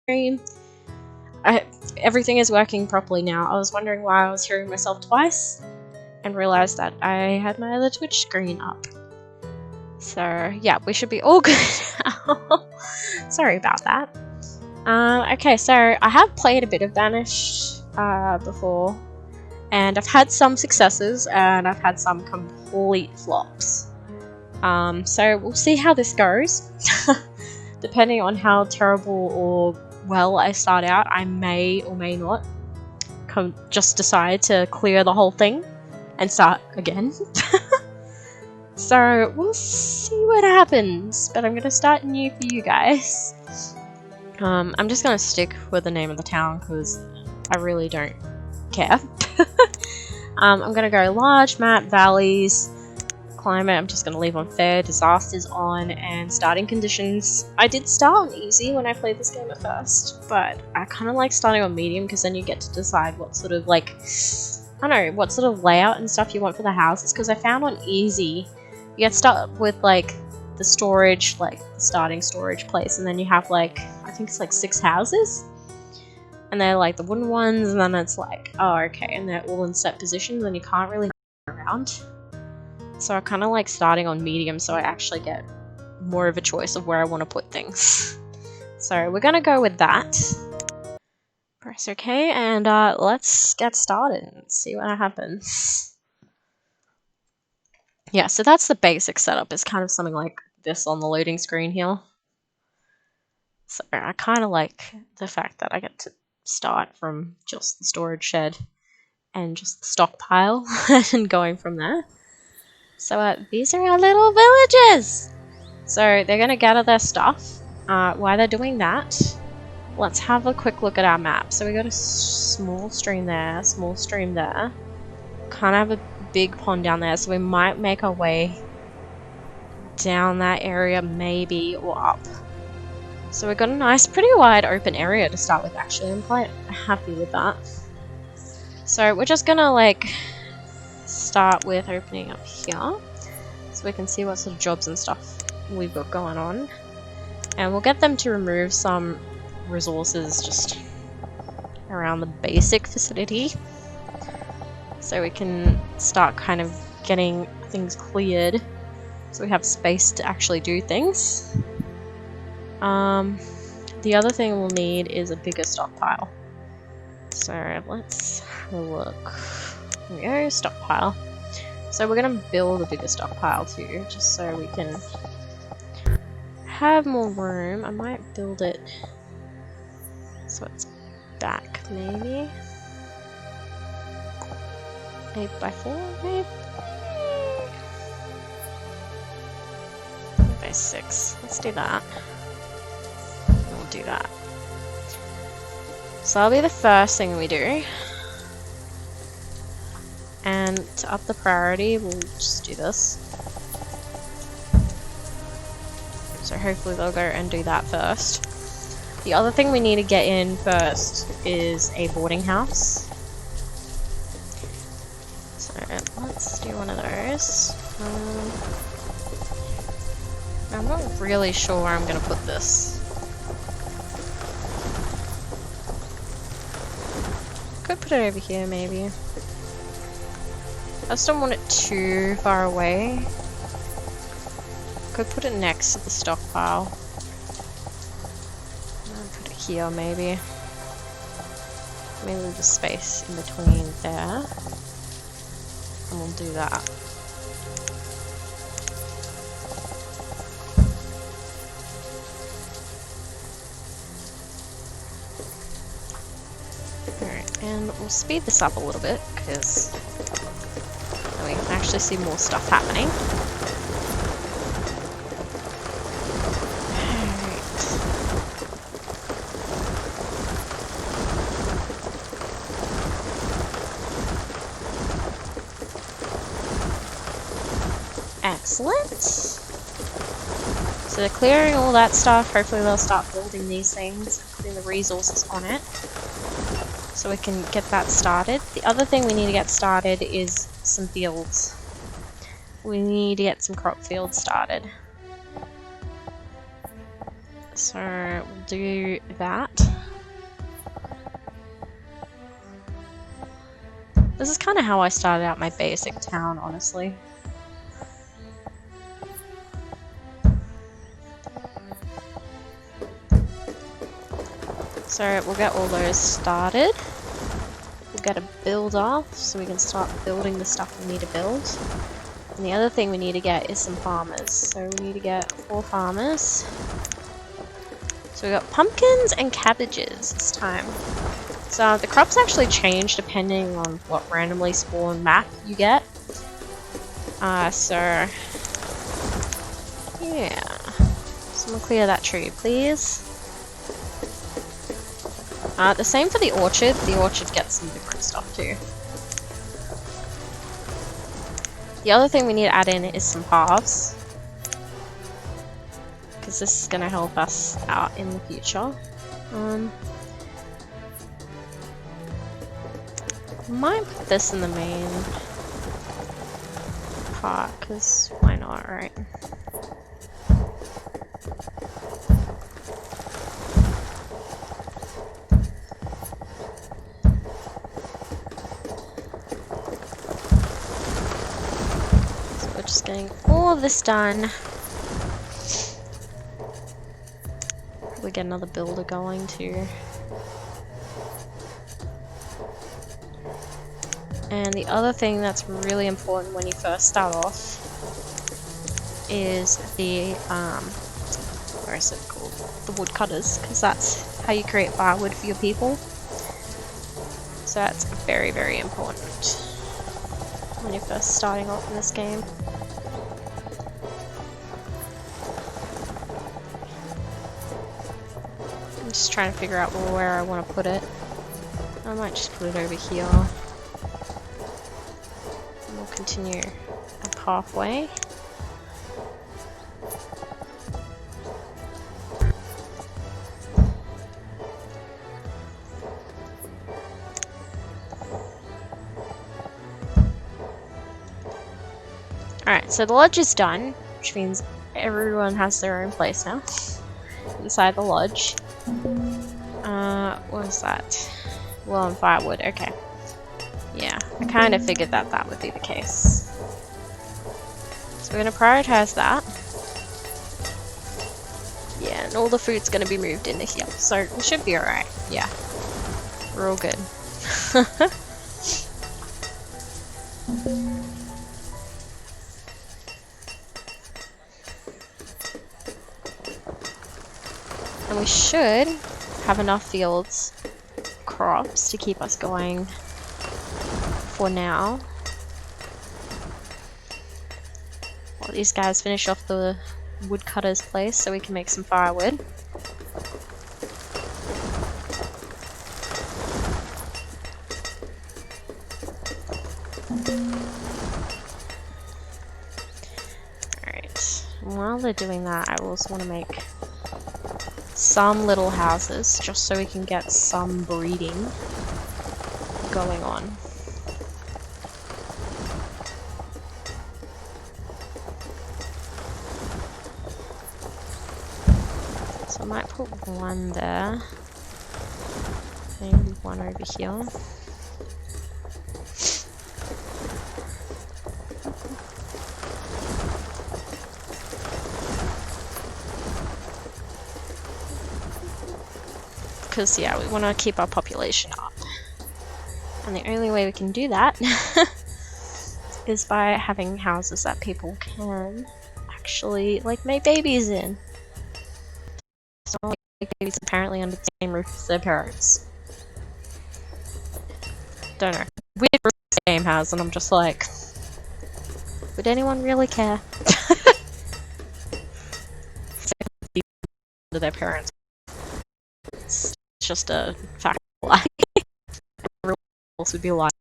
stream. Everything is working properly now. I was wondering why I was hearing myself twice and realized that I had my other Twitch screen up. So yeah, we should be all good now. Sorry about that. Okay, so I have played a bit of Banished before, and I've had some successes and I've had some complete flops. So we'll see how this goes. Depending on how terrible or well I start out, I may or may not just decide to clear the whole thing and start again. So we'll see what happens, but I'm going to start new for you guys. I'm just going to stick with the name of the town because I really don't care. I'm going to go large map, valleys, climate. I'm just going to leave on fair, disasters on, and starting conditions. I did start on easy when I played this game at first, but I kind of like starting on medium because then you get to decide what sort of like, I don't know, what sort of layout and stuff you want for the houses, because I found on easy you get stuck with like the storage, like the starting storage place, and then you have like, I think it's like 6 houses, and they're like the wooden ones, and then it's like, oh okay, and they're all in set positions and you can't really move around. So I kind of like starting on medium so I actually get more of a choice of where I want to put things. So we're gonna go with that. Press OK, and let's get started and see what happens. Yeah, so that's the basic setup. It's kind of something like this on the loading screen here. So I kind of like the fact that I get to start from just the storage shed and just the stockpile and going from there. So these are our little villages. So they're going to gather their stuff. While they're doing that, let's have a quick look at our map. So we got a small stream there, small stream there. Kind of have a big pond down there, so we might make our way down that area maybe, or up. So we've got a nice, pretty wide open area to start with actually. I'm quite happy with that. So we're just gonna like start with opening up here so we can see what sort of jobs and stuff we've got going on, and we'll get them to remove some resources just around the basic facility so we can start kind of getting things cleared so we have space to actually do things. The other thing we'll need is a bigger stockpile, so let's have a look. There we go, stockpile. So we're going to build a bigger stockpile too, just so we can have more room. I might build it so it's back, maybe. 8x4, maybe? 8x6. Let's do that. We'll do that. So that'll be the first thing we do. And to up the priority, we'll just do this. So hopefully they'll go and do that first. The other thing we need to get in first is a boarding house. So let's do one of those. I'm not really sure where I'm going to put this. Could put it over here maybe. I just don't want it too far away. Could put it next to the stockpile. I'll put it here maybe. Maybe leave a space in between there. And we'll do that. Alright, and we'll speed this up a little bit because then we can actually see more stuff happening. Excellent. So they're clearing all that stuff. Hopefully they'll start building these things, putting the resources on it, so we can get that started. The other thing we need to get started is some fields. We need to get some crop fields started. So we'll do that. This is kind of how I started out my basic town, honestly. So we'll get all those started. We'll get a builder so we can start building the stuff we need to build. And the other thing we need to get is some farmers. So we need to get 4 farmers. So we got pumpkins and cabbages this time. So the crops actually change depending on what randomly spawned map you get. So yeah. Someone clear that tree, please. The same for the orchard. The orchard gets some different stuff too. The other thing we need to add in is some paths, because this is going to help us out in the future. Might put this in the main part, because why not, right? Just getting all of this done. Probably get another builder going too. And the other thing that's really important when you first start off is the where is it called? The woodcutters, because that's how you create firewood for your people. So that's very, very important when you're first starting off in this game. I'm just trying to figure out where I want to put it. I might just put it over here. And we'll continue a pathway. Alright, so the lodge is done, which means everyone has their own place now inside the lodge. What was that? Well, and firewood, okay. Yeah, I kind of figured that that would be the case. So we're going to prioritize that. Yeah, and all the food's going to be moved into here, so it should be alright. Yeah, we're all good. And we should have enough fields, crops to keep us going for now. While these guys finish off the woodcutter's place so we can make some firewood. Alright, while they're doing that, I also want to make some little houses, just so we can get some breeding going on. So I might put one there, maybe one over here. Because, yeah, we want to keep our population up. And the only way we can do that is by having houses that people can actually, like, make babies in. So, make babies apparently under the same roof as their parents. Don't know. Weird roof this game has, and I'm just like, would anyone really care? Under their parents. It's just a fact of life. Everyone else would be lying.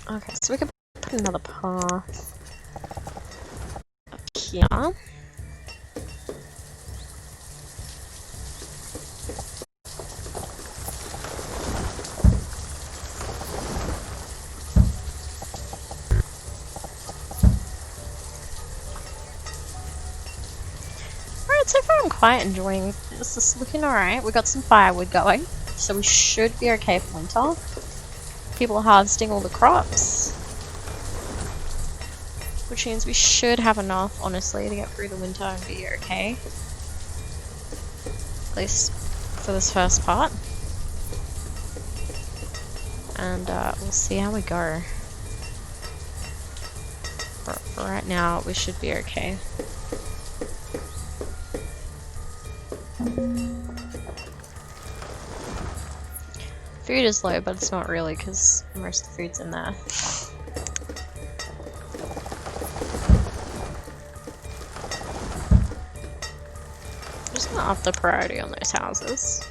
Okay, so we can put another path up here. So far I'm quite enjoying this. This is looking alright. We got some firewood going, so we should be okay for winter. People are harvesting all the crops, which means we should have enough, honestly, to get through the winter and be okay. At least for this first part. And we'll see how we go. For right now, we should be okay. Food is low, but it's not really because most of the food's in there. I'm just gonna up the priority on those houses.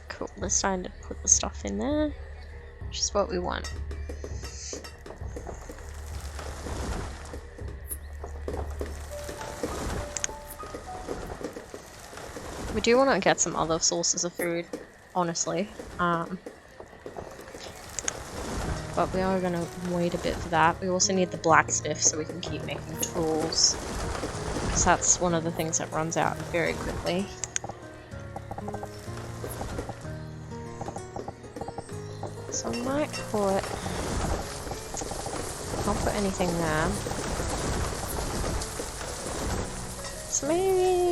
Cool, it's time to put the stuff in there, which is what we want. We do want to get some other sources of food, honestly. But we are going to wait a bit for that. We also need the blacksmith so we can keep making tools. Because that's one of the things that runs out very quickly. So I might put... I'll put anything there. So maybe...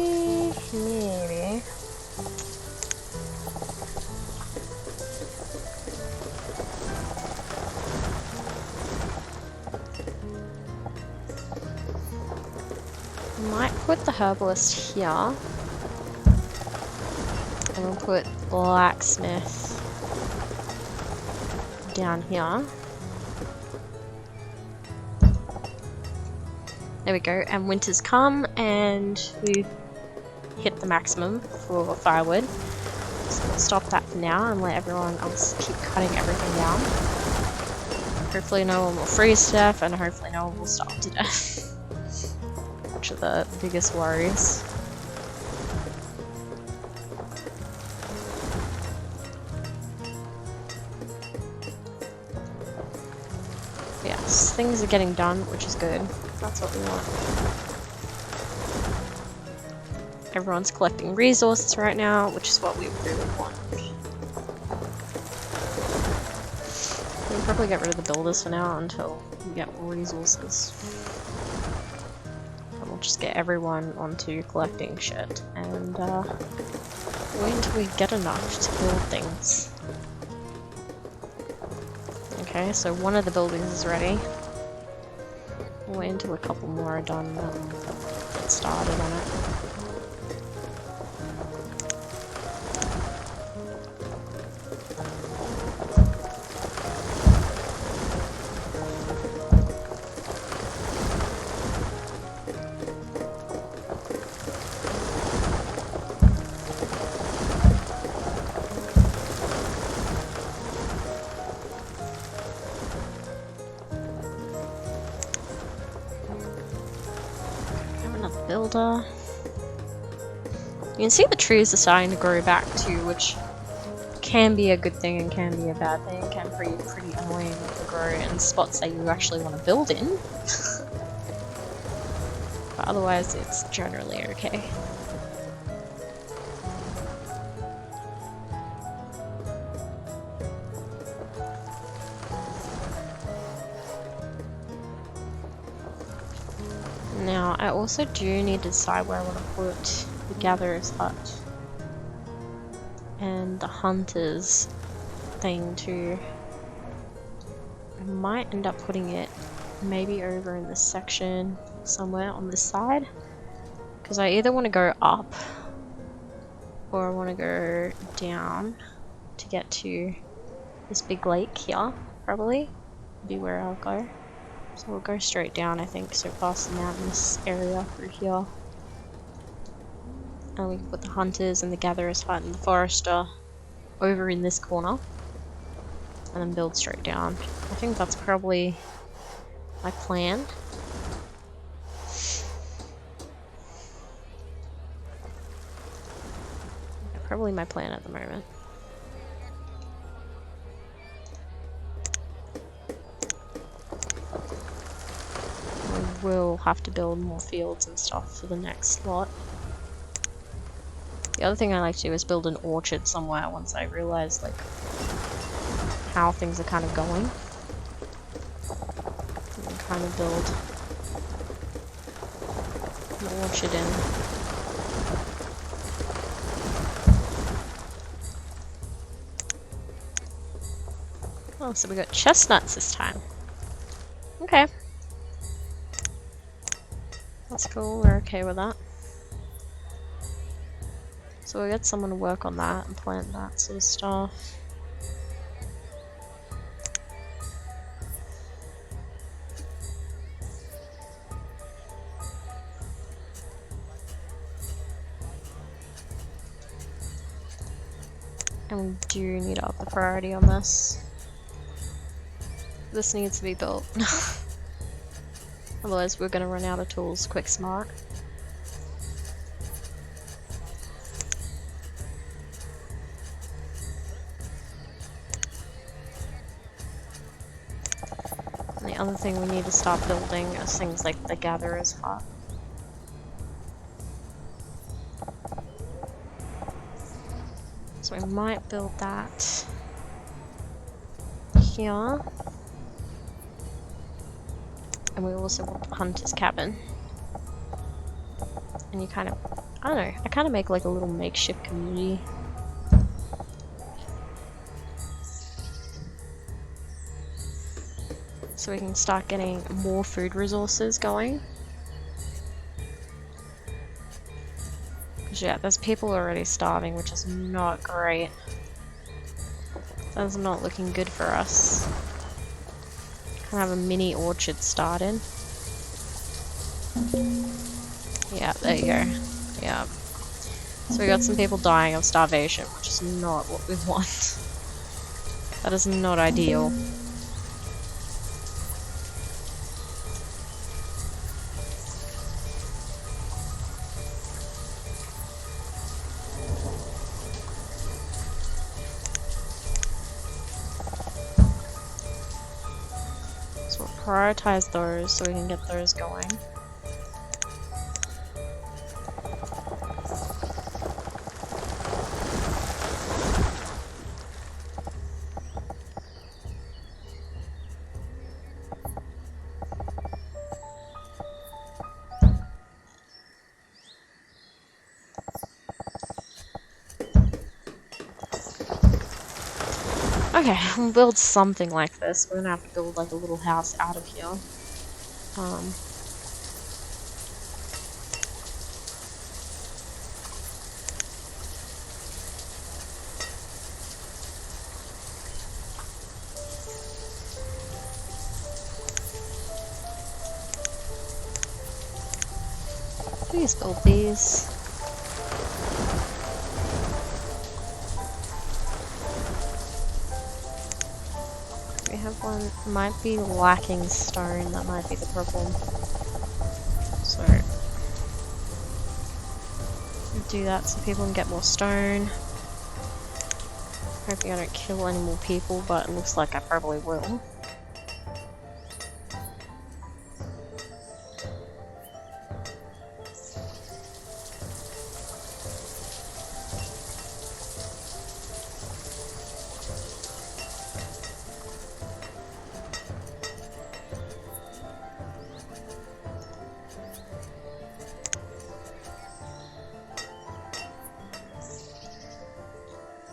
Might put the herbalist here. And we'll put blacksmith down here. There we go, and winter's come and we've hit the maximum for firewood. So we'll stop that for now and let everyone else keep cutting everything down. Hopefully no one will freeze to death and hopefully no one will starve to death. Which are the biggest worries. Yes, things are getting done, which is good. That's what we want. Everyone's collecting resources right now, which is what we really want. We'll probably get rid of the builders for now until we get more resources. And we'll just get everyone onto collecting shit and wait until we get enough to build things. Okay, so one of the buildings is ready. We'll wait until a couple more are done and get started on it. Builder. You can see the trees are starting to grow back too, which can be a good thing and can be a bad thing. It can be pretty annoying to grow in spots that you actually want to build in. But otherwise it's generally okay. Now, I also do need to decide where I want to put the gatherer's hut and the hunter's thing too. I might end up putting it maybe over in this section somewhere on this side, because I either want to go up or I want to go down to get to this big lake here. Probably be where I'll go. So we'll go straight down, I think, so past the mountainous area through here. And we can put the hunters and the gatherer's hut and the forester over in this corner. And then build straight down. I think that's probably my plan. Yeah, probably my plan at the moment. will have to build more fields and stuff for the next lot. The other thing I like to do is build an orchard somewhere once I realize like how things are kind of going. And kind of build an orchard in. Oh, so we got chestnuts this time. Okay. That's cool, we're okay with that. So we'll get someone to work on that and plant that sort of stuff. And we do need to up the priority on this. This needs to be built. Otherwise we're gonna run out of tools quick smart. And the other thing we need to start building is things like the gatherer's hut. So we might build that here. And we also want the hunter's cabin. And you kind of, I don't know, I kind of make like a little makeshift community. So we can start getting more food resources going. Because yeah, there's people already starving, which is not great. That's not looking good for us. Can have a mini orchard started. Yeah, there you go. Yeah. So we got some people dying of starvation, which is not what we want. That is not ideal. So we'll prioritize those so we can get those going. Okay, we'll build something like this. We're gonna have to build like a little house out of here. Please build these. We have one, might be lacking stone, that might be the problem. So, do that so people can get more stone. Hoping I don't kill any more people, but it looks like I probably will.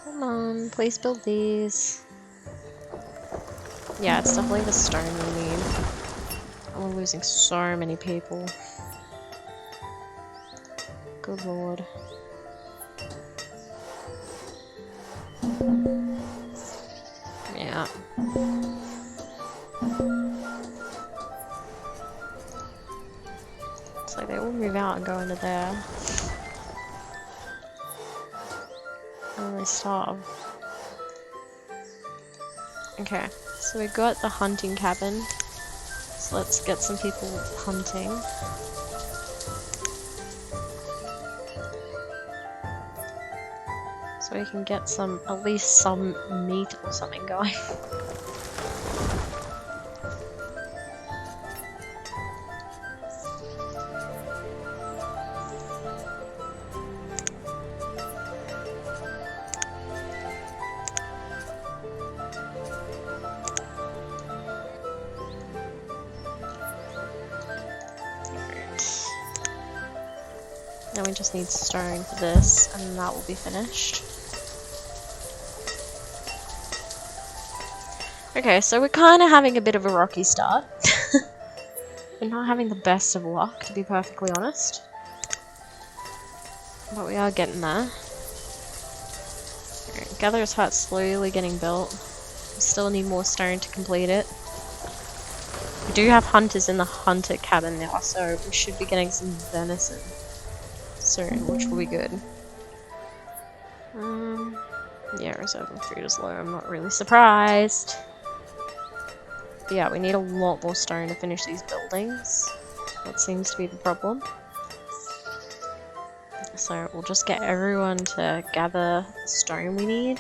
Come on, please build these. Yeah, it's definitely the stone we need. And we're losing so many people. Good lord. Yeah. It's like they all move out and go into there. And they starve. Okay, so we got the hunting cabin. So let's get some people hunting. So we can get some, at least some meat or something going. Now we just need stone for this, and that will be finished. Okay, so we're kind of having a bit of a rocky start. We're not having the best of luck, to be perfectly honest. But we are getting there. Alright, Gatherer's Hut's slowly getting built. We still need more stone to complete it. We do have hunters in the hunter cabin now, so we should be getting some venison soon, which will be good. Yeah, reserve of food is low, I'm not really surprised. But yeah, we need a lot more stone to finish these buildings. That seems to be the problem. So we'll just get everyone to gather the stone we need.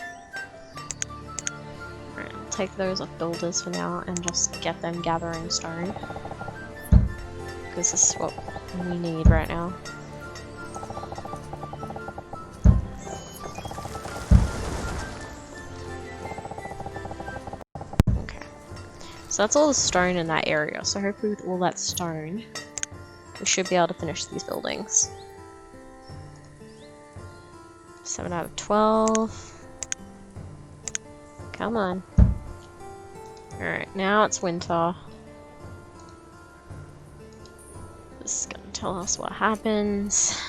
Alright, I'll take those off builders for now and just get them gathering stone. Because this is what we need right now. Okay. So that's all the stone in that area. So hopefully with all that stone, we should be able to finish these buildings. 7 out of 12. Come on. Alright, now it's winter. This is gonna tell us what happens.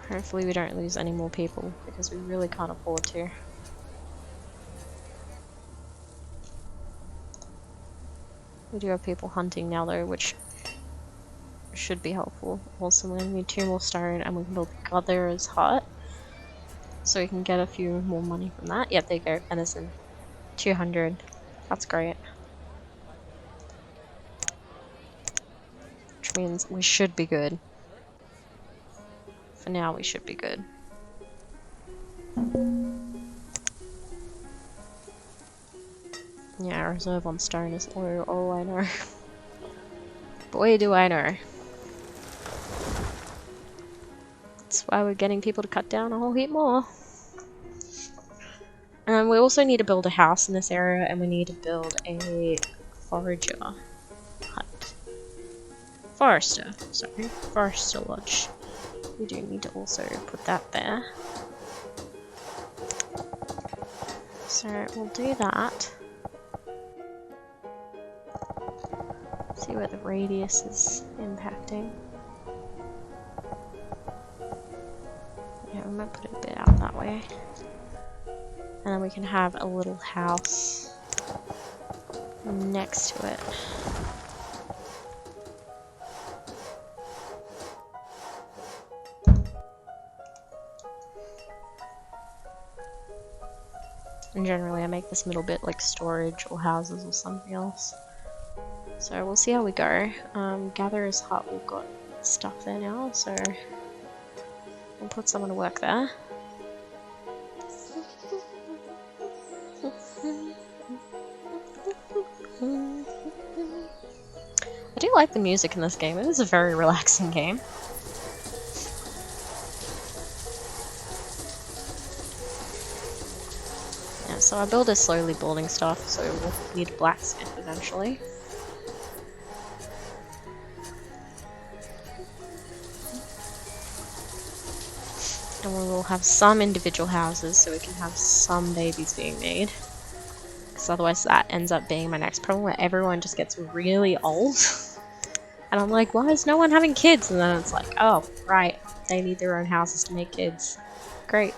Hopefully we don't lose any more people, because we really can't afford to. We do have people hunting now though, which should be helpful. Also, we're gonna need 2 more stone and we can build Gatherer's Hut. So we can get a few more money from that. Yep, there you go, venison. 200. That's great. Which means we should be good. For now, we should be good. Yeah, our reserve on stone is low. Oh, I know. Boy, do I know. That's why we're getting people to cut down a whole heap more. We also need to build a house in this area, and we need to build a forager hut. Forester, sorry. Forester lodge. We do need to also put that there. So we'll do that. See where the radius is impacting. Yeah, we might put it a bit out that way. And then we can have a little house next to it. And generally I make this middle bit like storage or houses or something else. So we'll see how we go. Gatherer's Hut, we've got stuff there now, so we'll put someone to work there. I do like the music in this game. It is a very relaxing game. Yeah, so our builder's slowly building stuff, so we'll need a blacksmith eventually. And we will have some individual houses so we can have some babies being made. Because otherwise that ends up being my next problem, where everyone just gets really old. And I'm like, why is no one having kids? And then it's like, oh, right, they need their own houses to make kids. Great.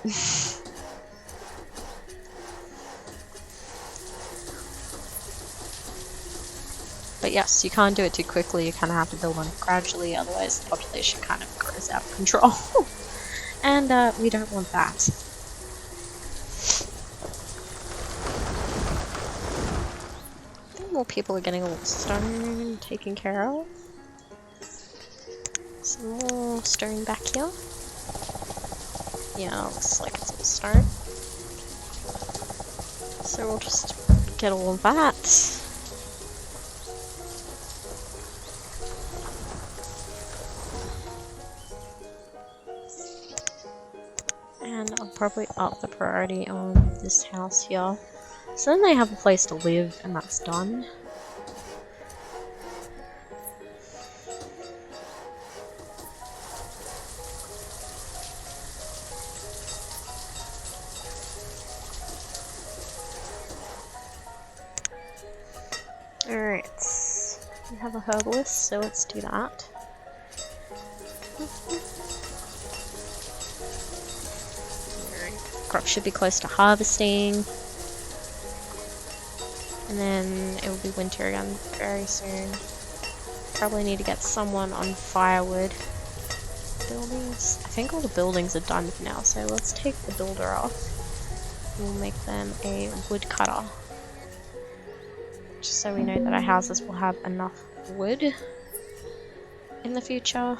But yes, you can't do it too quickly, you kind of have to build on it gradually, otherwise the population kind of grows out of control. And we don't want that. I think more people are getting a little stone taken care of. Some more stone back here. Yeah, looks like it's all stone. So we'll just get all of that. And I'll probably up the priority on this house here. So then they have a place to live, and that's done. Alright, we have a herbalist, so let's do that. Crop should be close to harvesting. And then it will be winter again very soon. Probably need to get someone on firewood. Buildings? I think all the buildings are done for now, so let's take the builder off. We'll make them a woodcutter. Just so we know that our houses will have enough wood in the future.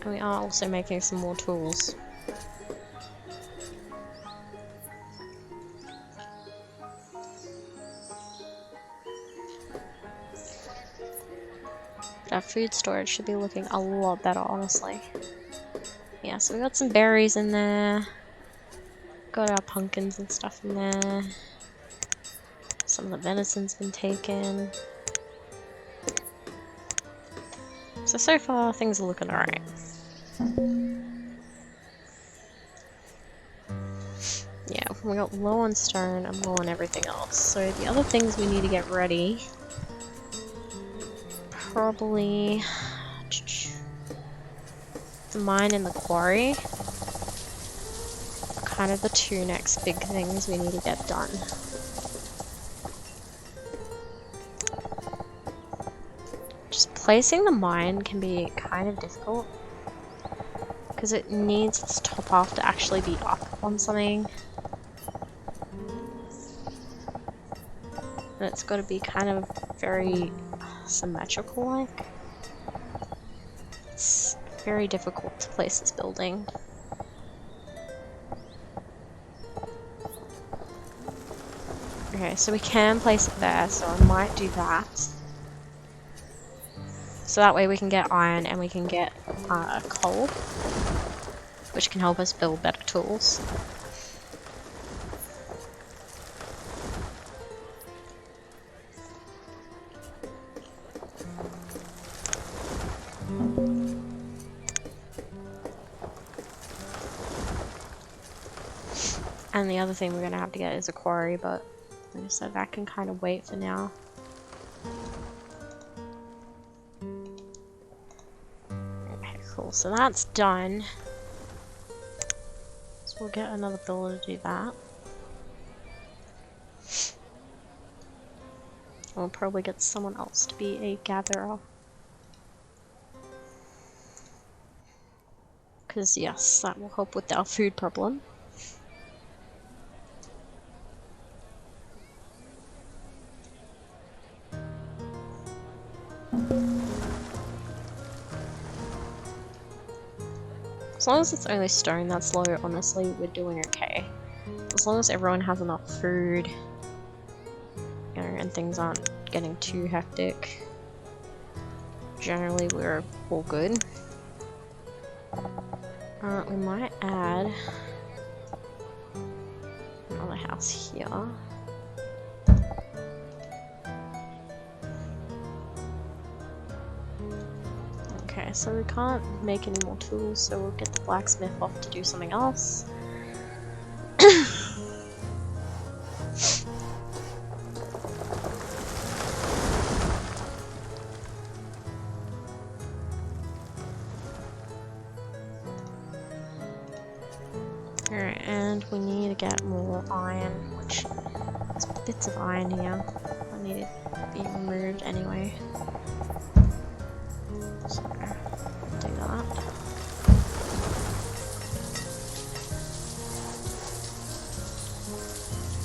And we are also making some more tools. But our food storage should be looking a lot better, honestly. Yeah, so we got some berries in there. Got our pumpkins and stuff in there. Some of the venison's been taken. So far things are looking alright. Yeah, we got low on stone and low on everything else. So the other things we need to get ready, probably the mine and the quarry are kind of the two next big things we need to get done. Just placing the mine can be kind of difficult because it needs its top half to actually be up on something. And it's got to be kind of very symmetrical like. It's very difficult to place this building. Okay, so we can place it there, so I might do that. So that way we can get iron and we can get coal, which can help us build better tools. And the other thing we're going to have to get is a quarry, but like I said, that can kind of wait for now. Okay, cool. So that's done. So we'll get another builder to do that. We'll probably get someone else to be a gatherer. Because yes, that will help with our food problem. As long as it's only stone that's low, honestly, we're doing okay. As long as everyone has enough food, you know, and things aren't getting too hectic, generally we're all good. We might add another house here. Okay, so we can't make any more tools, so we'll get the blacksmith off to do something else. Alright, and we need to get more iron, which there's bits of iron here that need to be removed anyway. So, do that.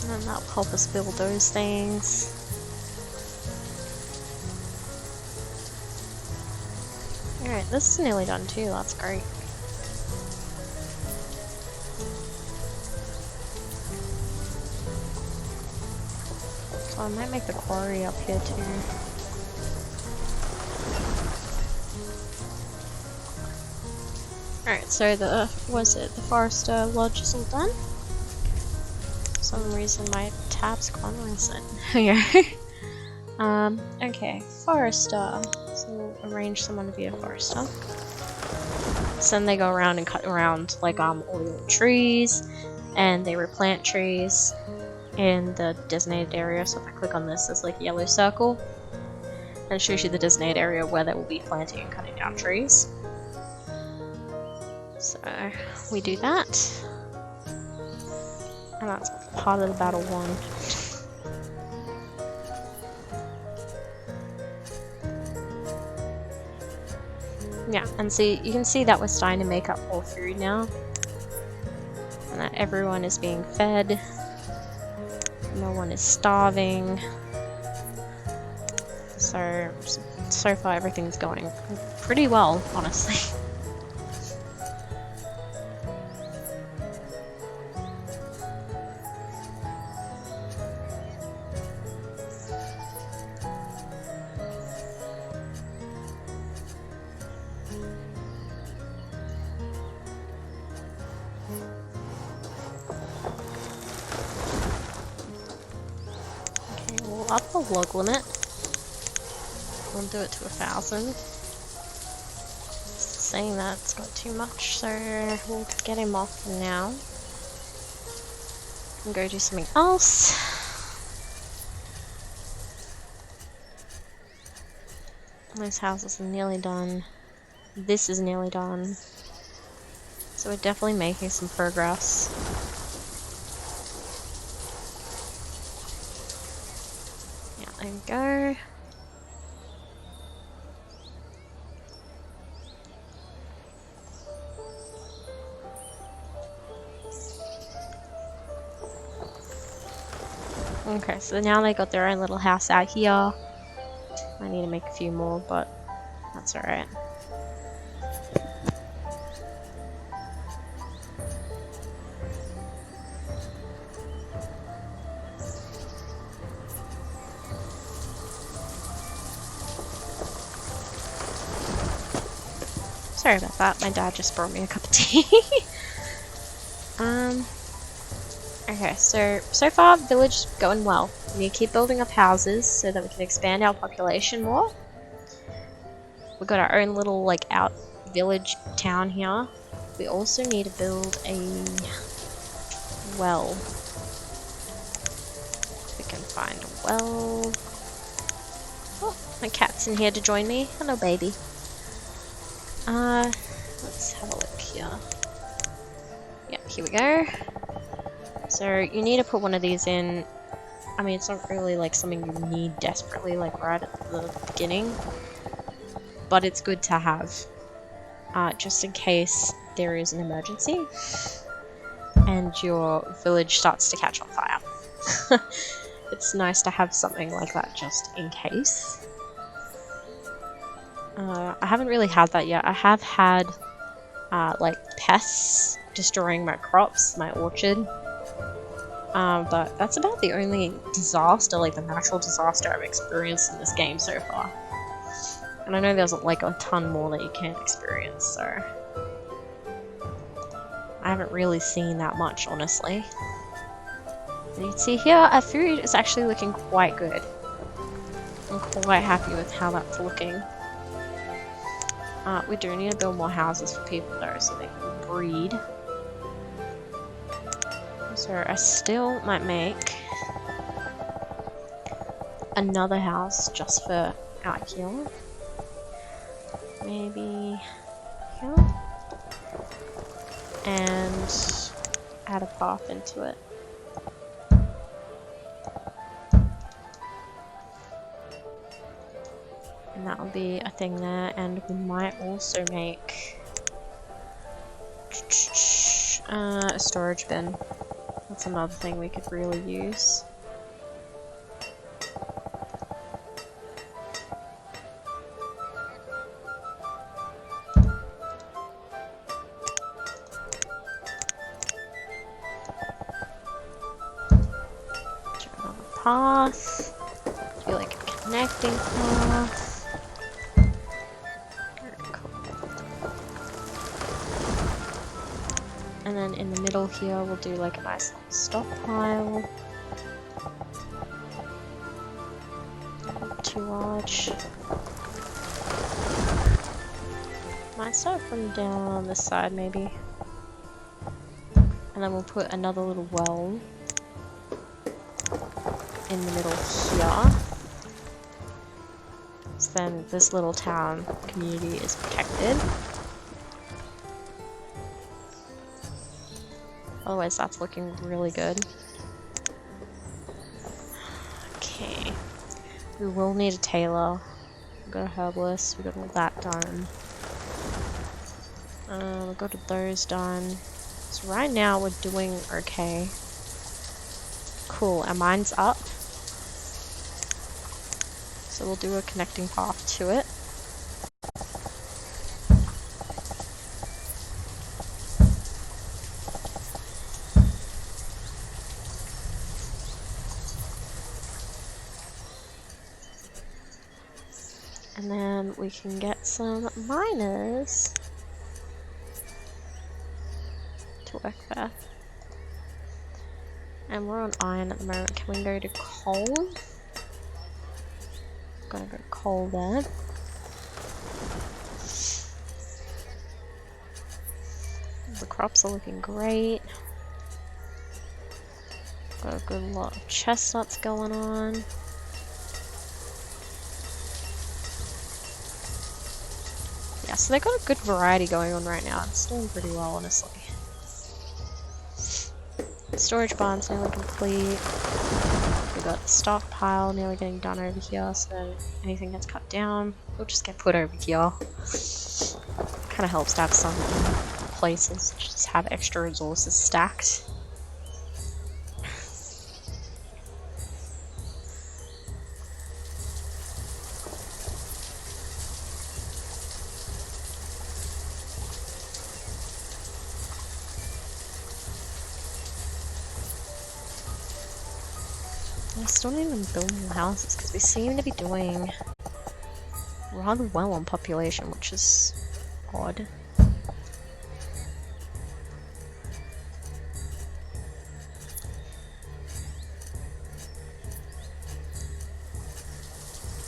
And then that'll help us build those things. Alright, this is nearly done too, that's great. So I might make the quarry up here too. Alright, so the Forester Lodge is all done. For some reason my tab's gone recent. Okay. Okay, Forester. So we'll arrange someone to be a Forester. So then they go around and cut around like all the little trees, and they replant trees in the designated area. So if I click on this, there's like a yellow circle, and it shows you the designated area where they will be planting and cutting down trees. So we do that, and that's part of the battle 1. Yeah, and see, you can see that we're starting to make up more food now, and that everyone is being fed. No one is starving. So far everything's going pretty well, honestly. Okay, we'll up the log limit. We'll do it to 1,000. Saying that's not too much, so we'll get him off now. And go do something else. Those houses are nearly done. This is nearly done. So we're definitely making some progress. Yeah, there we go. Okay, so now they got their own little house out here. I need to make a few more, but that's alright. Sorry about that, my dad just brought me a cup of tea. Okay, so far, village is going well. We need to keep building up houses so that we can expand our population more. We've got our own little, like, out village town here. We also need to build a well. If we can find a well. Oh, my cat's in here to join me. Hello, baby. Let's have a look here. Yep, here we go. So you need to put one of these in. I mean, it's not really like something you need desperately, like right at the beginning, but it's good to have, just in case there is an emergency and your village starts to catch on fire. It's nice to have something like that just in case. I haven't really had that yet. I have had like pests destroying my crops, my orchard. But that's about the only disaster, like the natural disaster I've experienced in this game so far. And I know there's like a ton more that you can experience, so I haven't really seen that much, honestly. And you can see here, our food is actually looking quite good. I'm quite happy with how that's looking. We do need to build more houses for people though, so they can breed. So I still might make another house just for out here. Maybe here. And add a path into it. And that will be a thing there, and we might also make a storage bin. That's another thing we could really use. Turn on the path. Do like a connecting path. And then in the middle here, we'll do like a nice little stockpile. Not too large. Might start from down on this side, maybe. And then we'll put another little well in the middle here. So then this little town community is protected. Otherwise, that's looking really good. Okay. We will need a tailor. We've got a herbalist. We've got all that done. We've got those done. So right now we're doing okay. Cool, our mine's up. So we'll do a connecting path to it. And then we can get some miners to work there. And we're on iron at the moment. Can we go to coal? Gonna go coal there. The crops are looking great. Got a good lot of chestnuts going on. Yeah, so they've got a good variety going on right now. It's doing pretty well, honestly. Storage barn's nearly complete. We got the stockpile nearly getting done over here, so then anything gets cut down, it'll just get put over here. Kind of helps to have some places just have extra resources stacked. I still need to build more houses because we seem to be doing rather well on population, which is odd.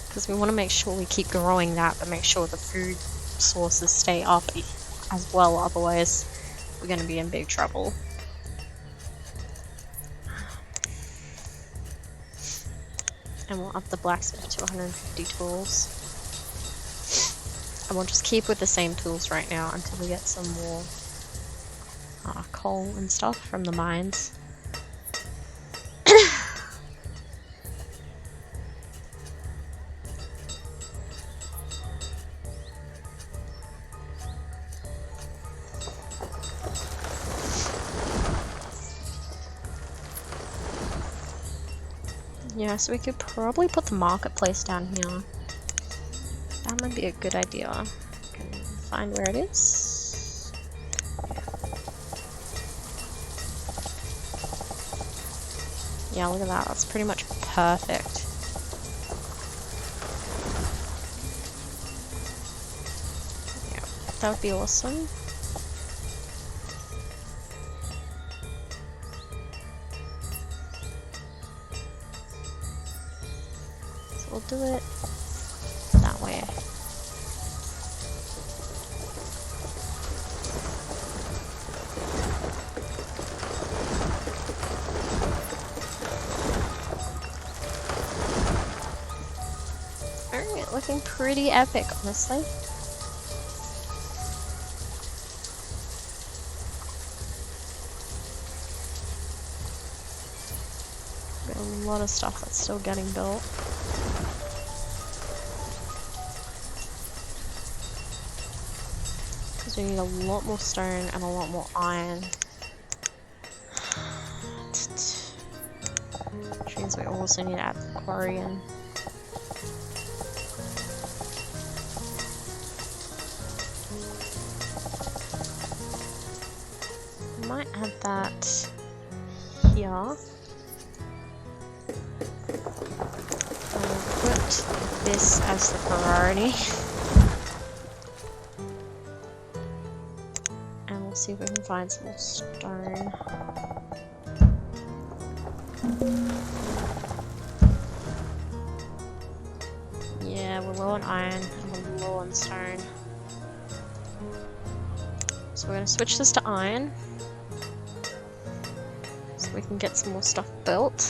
Because we want to make sure we keep growing that, but make sure the food sources stay up as well, otherwise we're going to be in big trouble. And we'll up the blacksmith to 150 tools. And we'll just keep with the same tools right now until we get some more coal and stuff from the mines. Yeah, so we could probably put the marketplace down here. That might be a good idea. Can find where it is. Yeah, look at that. That's pretty much perfect. Yeah, that would be awesome. We'll do it that way. Alright, looking pretty epic, honestly. Got a lot of stuff that's still getting built. We need a lot more stone and a lot more iron. Which means we also need to add the quarry in. I might add that here. I'll put this as the priority. See if we can find some more stone. Yeah, we're low on iron and we're low on stone. So we're going to switch this to iron. So we can get some more stuff built.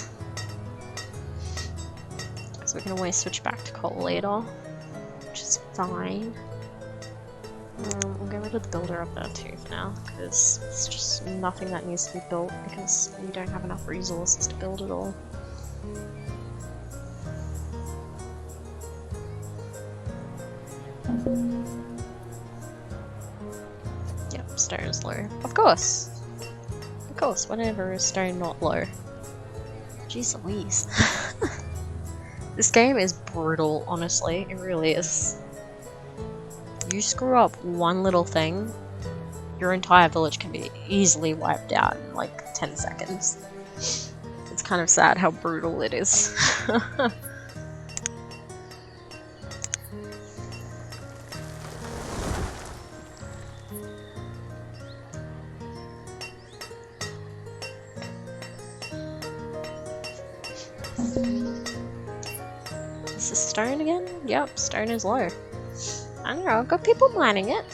So we can always switch back to coal later, which is fine. We'll get rid of the builder up there too for now, because it's just nothing that needs to be built because we don't have enough resources to build it all. Yep, stone is low. Of course! Of course, whenever is stone not low. Jeez Louise. This game is brutal, honestly. It really is. You screw up one little thing, your entire village can be easily wiped out in like 10 seconds. It's kind of sad how brutal it is. Is this stone again? Yep, stone is low. I don't know, I've got people mining it.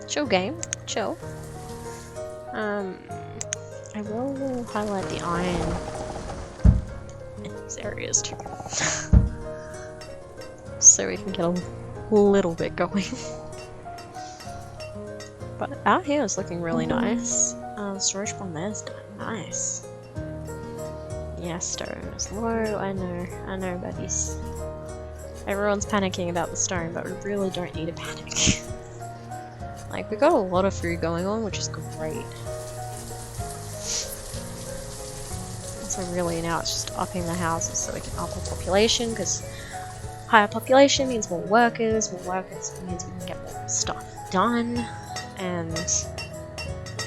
Chill game, chill. I will highlight the iron in these areas too. So we can get a little bit going. But out here is looking really nice. Storage bomb there's done. Nice. Yeah, stone is low, I know buddies. Everyone's panicking about the stone, but we really don't need to panic. Like, we got a lot of food going on, which is great. So really now it's just upping the houses so we can up the population, because higher population means more workers means we can get more stuff done, and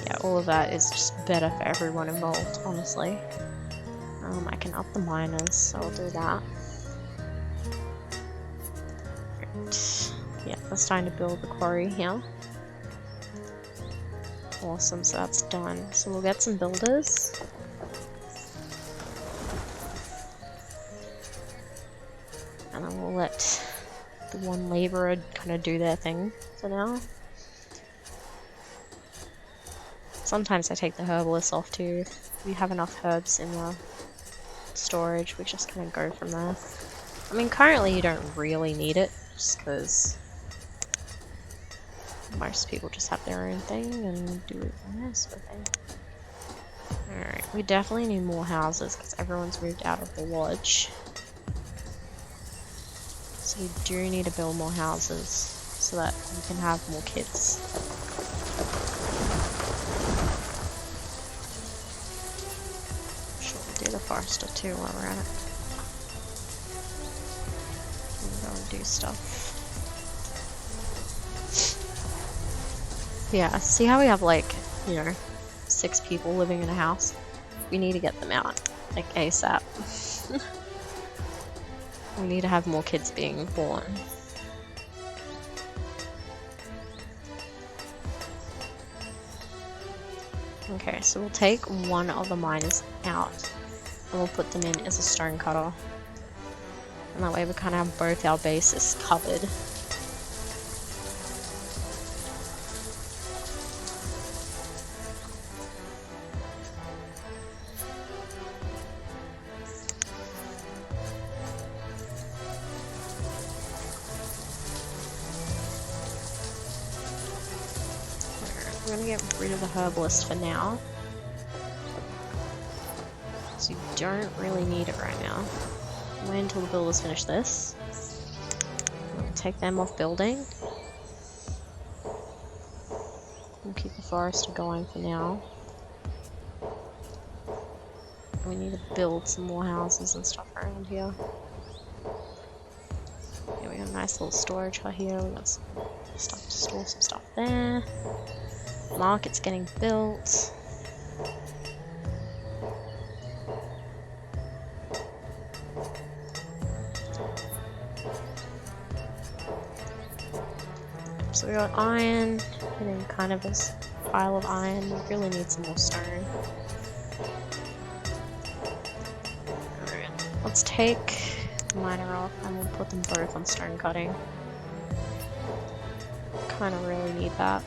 yeah, all of that is just better for everyone involved, honestly. I can up the miners, so I'll do that. Yeah, they're starting to build the quarry here. Awesome, so that's done. So we'll get some builders. And then we'll let the one labourer kind of do their thing for now. Sometimes I take the herbalist off too. If we have enough herbs in the storage, we just kind of go from there. I mean, currently you don't really need it, just because most people just have their own thing and do their sort of thing. Alright, we definitely need more houses because everyone's moved out of the lodge. So we do need to build more houses so that we can have more kids. Sure, we'll do the forester too while we're at it. We'll go and do stuff. Yeah, see how we have like, you know, 6 people living in a house? We need to get them out, like ASAP. We need to have more kids being born. Okay, so we'll take one of the miners out and we'll put them in as a stone cutter. And that way we kind of have both our bases covered. We're gonna get rid of the herbalist for now. So you don't really need it right now. Wait until the builders finish this. We'll take them off building. We'll keep the forester going for now. We need to build some more houses and stuff around here. Yeah, we got a nice little storage hut here. We got some stuff to store some stuff there. Market's getting built. So we got iron, and then kind of this pile of iron. We really need some more stone. Alright, let's take the miner off and we'll put them both on stone cutting. Kind of really need that.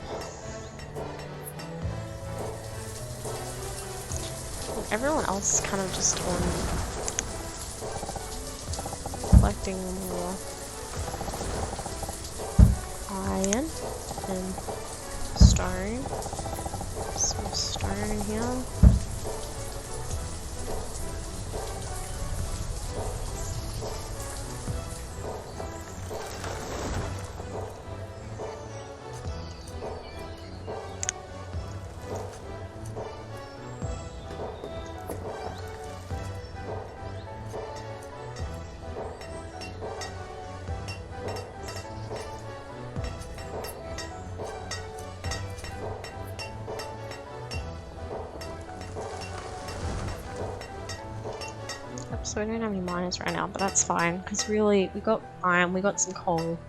And everyone else is kind of just on collecting more iron and stone. Some stone here. So we don't have any miners right now, but that's fine, because really, we got iron, we got some coal.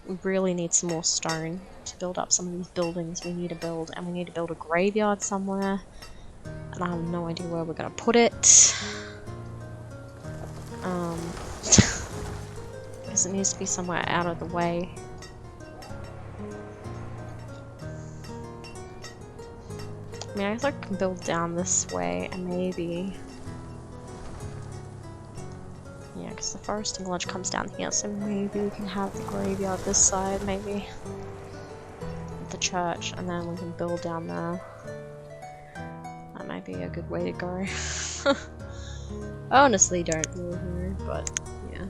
We really need some more stone to build up some of these buildings we need to build, and we need to build a graveyard somewhere, and I have no idea where we're gonna put it. Because it needs to be somewhere out of the way. I mean, I guess I can build down this way, and maybe... Yeah, because the foresting lodge comes down here, so maybe we can have the graveyard this side, maybe. The church, and then we can build down there. That might be a good way to go. I honestly don't really know, but yeah.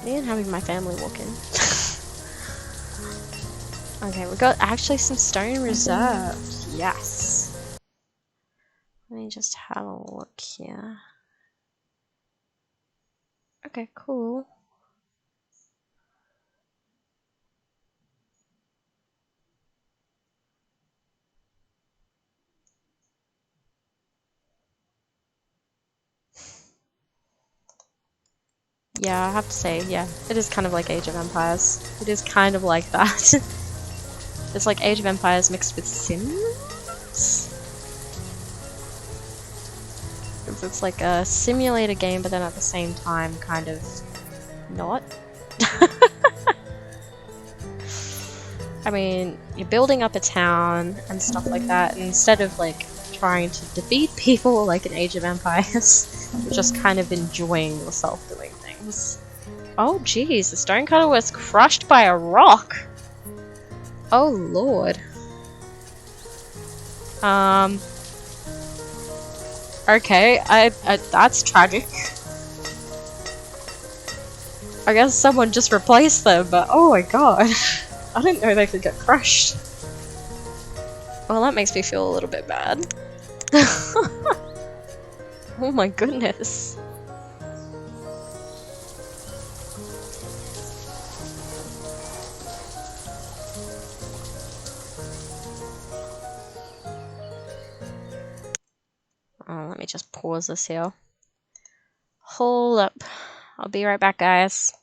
And having my family walk in. Okay, we got actually some stone reserved. Yes. Let me just have a look here. Okay, cool. Yeah, I have to say, yeah, it is kind of like Age of Empires. It is kind of like that. It's like Age of Empires mixed with Sims? Because it's like a simulator game, but then at the same time, kind of not. I mean, you're building up a town and stuff like that, and instead of like trying to defeat people like in Age of Empires, you're just kind of enjoying yourself doing things. Oh jeez, the stone cutter was crushed by a rock! Oh lord. Okay, that's tragic. I guess someone just replaced them, but oh my god. I didn't know they could get crushed. Well, that makes me feel a little bit bad. Oh my goodness. Oh, let me just pause this here. Hold up. I'll be right back, guys.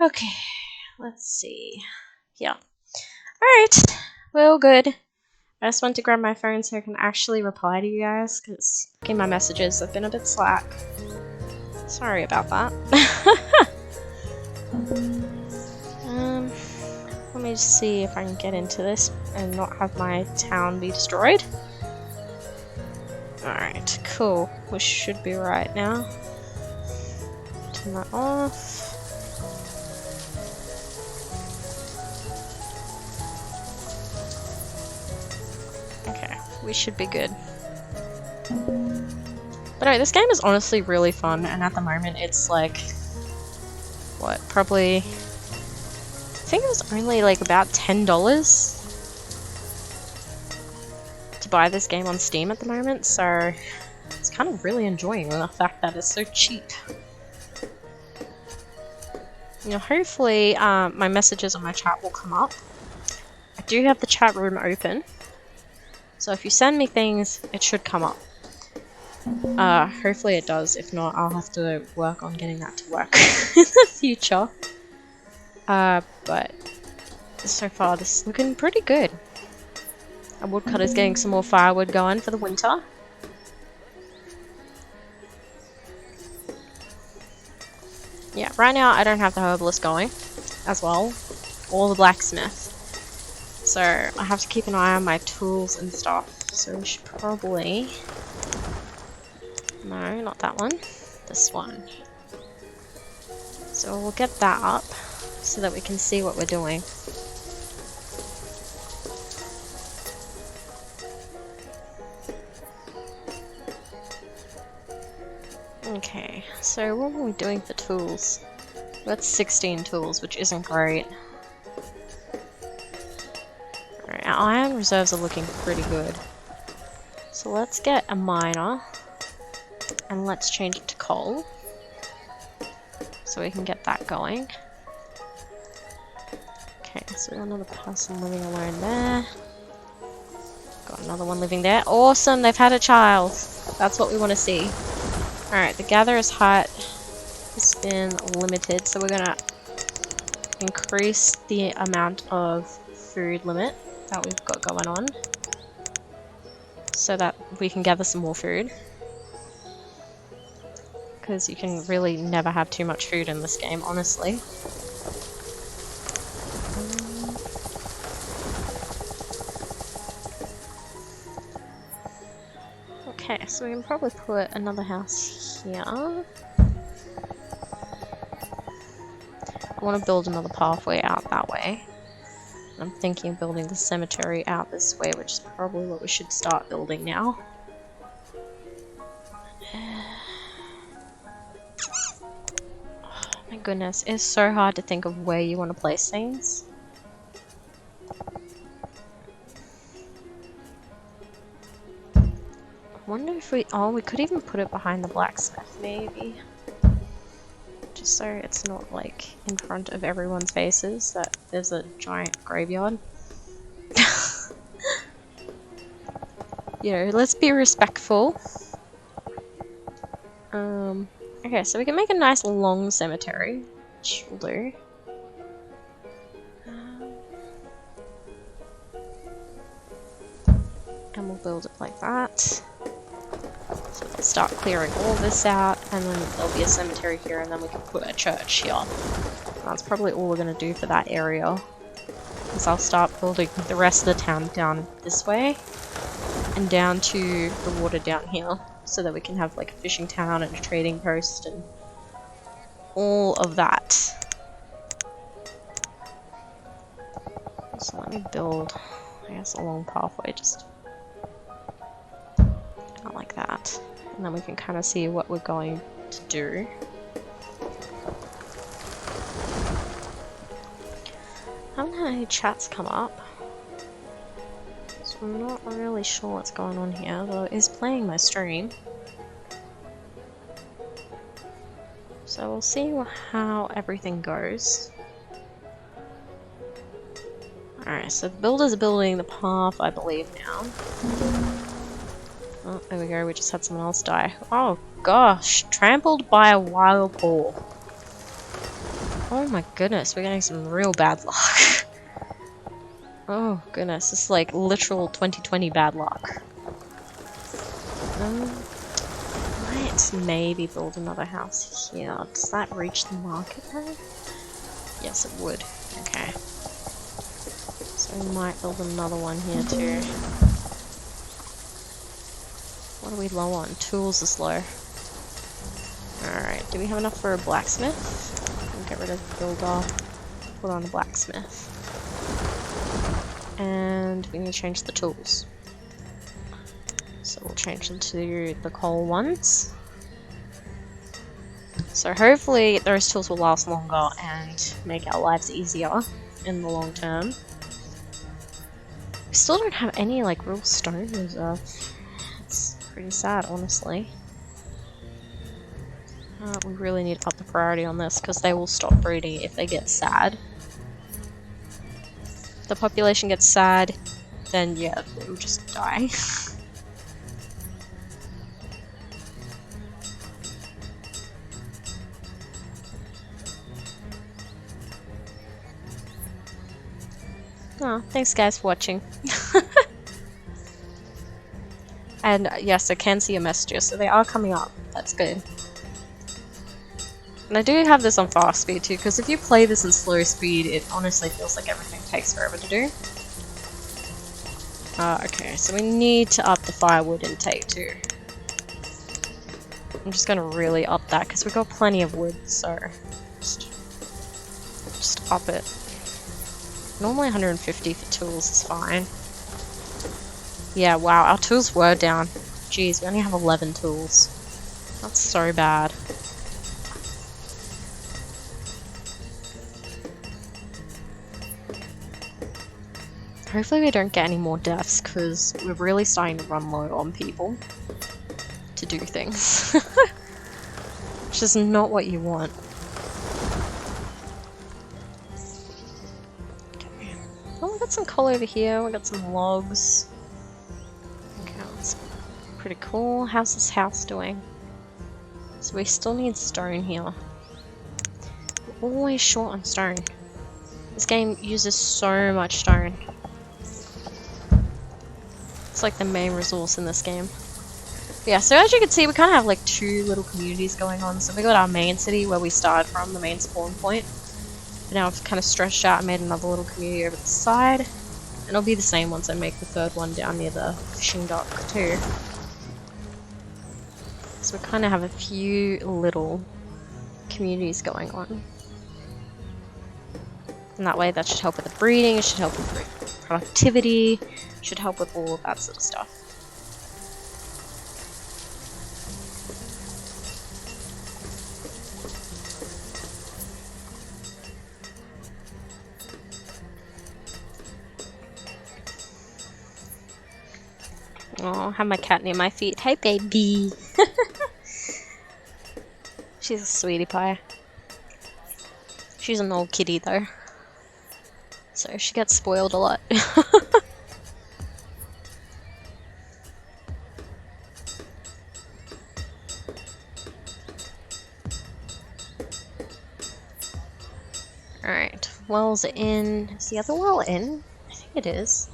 Okay, let's see. Yeah. Alright, well, good. I just want to grab my phone so I can actually reply to you guys, because my messages have been a bit slack. Sorry about that. Let me just see if I can get into this and not have my town be destroyed. Alright, cool. We should be right now. Turn that off. Okay, we should be good. But anyway, this game is honestly really fun, and at the moment it's like, what, probably, I think it was only like about $10 to to buy this game on Steam at the moment, so it's kind of really enjoying the fact that it's so cheap. You know, hopefully my messages on my chat will come up. I do have the chat room open, so if you send me things, it should come up. Hopefully it does. If not, I'll have to work on getting that to work in the future. But so far this is looking pretty good. Our woodcutter's getting some more firewood going for the winter. Yeah, right now I don't have the herbalist going as well, or the blacksmith. So I have to keep an eye on my tools and stuff. So we should probably... No, not that one. This one. So we'll get that up so that we can see what we're doing. Okay, so what are we doing for tools? We've got 16 tools, which isn't great. Alright, our iron reserves are looking pretty good. So let's get a miner, and let's change it to coal, so we can get that going. Okay, so we got another person living alone there. Got another one living there. Awesome, they've had a child. That's what we want to see. Alright, the gatherer's hut has been limited, so we're gonna increase the amount of food limit that we've got going on, so that we can gather some more food. Because you can really never have too much food in this game, honestly. Okay, so we can probably put another house here. I want to build another pathway out that way. I'm thinking of building the cemetery out this way, which is probably what we should start building now. Oh my goodness, it's so hard to think of where you want to place things. I wonder if we could even put it behind the blacksmith, maybe. Just so it's not like in front of everyone's faces that there's a giant graveyard. You know, let's be respectful. Okay, so we can make a nice long cemetery, which we'll do. And we'll build it like that. So we'll start clearing all this out, and then there'll be a cemetery here, and then we can put a church here. That's probably all we're going to do for that area. Because I'll start building the rest of the town down this way, and down to the water down here, so that we can have like a fishing town and a trading post and all of that. So let me build, I guess, a long pathway, just not like that. And then we can kind of see what we're going to do. I haven't had any chats come up, so I'm not really sure what's going on here, though it is playing my stream. So we'll see how everything goes. Alright, so the builders are building the path, I believe, now. Oh, there we go, we just had someone else die. Oh gosh, trampled by a wild boar. Oh my goodness, we're getting some real bad luck. Oh goodness, this is like literal 2020 bad luck. Might maybe build another house here. Does that reach the market though? Yes, it would. Okay. So we might build another one here too. What are we low on? Tools is low. Alright, do we have enough for a blacksmith? We'll get rid of the builder. Put on a blacksmith. And we need to change the tools. So we'll change them to the coal ones. So hopefully those tools will last longer and make our lives easier in the long term. still don't have any like real stone reserve. It's pretty sad, honestly. We really need to up the priority on this because they will stop breeding if they get sad. If the population gets sad, then yeah, they will just die. Oh, thanks guys for watching. And yes, I can see your messages, so they are coming up. That's good. And I do have this on fast speed too, because if you play this in slow speed, it honestly feels like everything takes forever to do. Okay, so we need to up the firewood intake too. I'm just gonna really up that, because we've got plenty of wood, so just up it. Normally 150 for tools is fine. Yeah, wow, our tools were down. Jeez, we only have 11 tools. That's so bad. Hopefully we don't get any more deaths, because we're really starting to run low on people to do things. Which is not what you want. Okay. Oh, we got some coal over here, we got some logs. Okay, that's pretty cool. How's this house doing? So we still need stone here. We're always short on stone. This game uses so much stone. It's like the main resource in this game. But yeah, so as you can see, we kind of have like two little communities going on. So we got our main city where we started from, the main spawn point. But now I've kind of stretched out and made another little community over the side. And it'll be the same once I make the third one down near the fishing dock too. So we kind of have a few little communities going on. And that way that should help with the breeding, it should help with productivity, should help with all of that sort of stuff. Oh, I have my cat near my feet. Hey baby! She's a sweetie pie. She's an old kitty though. So she gets spoiled a lot. Alright, wells in. Is the other well in? I think it is.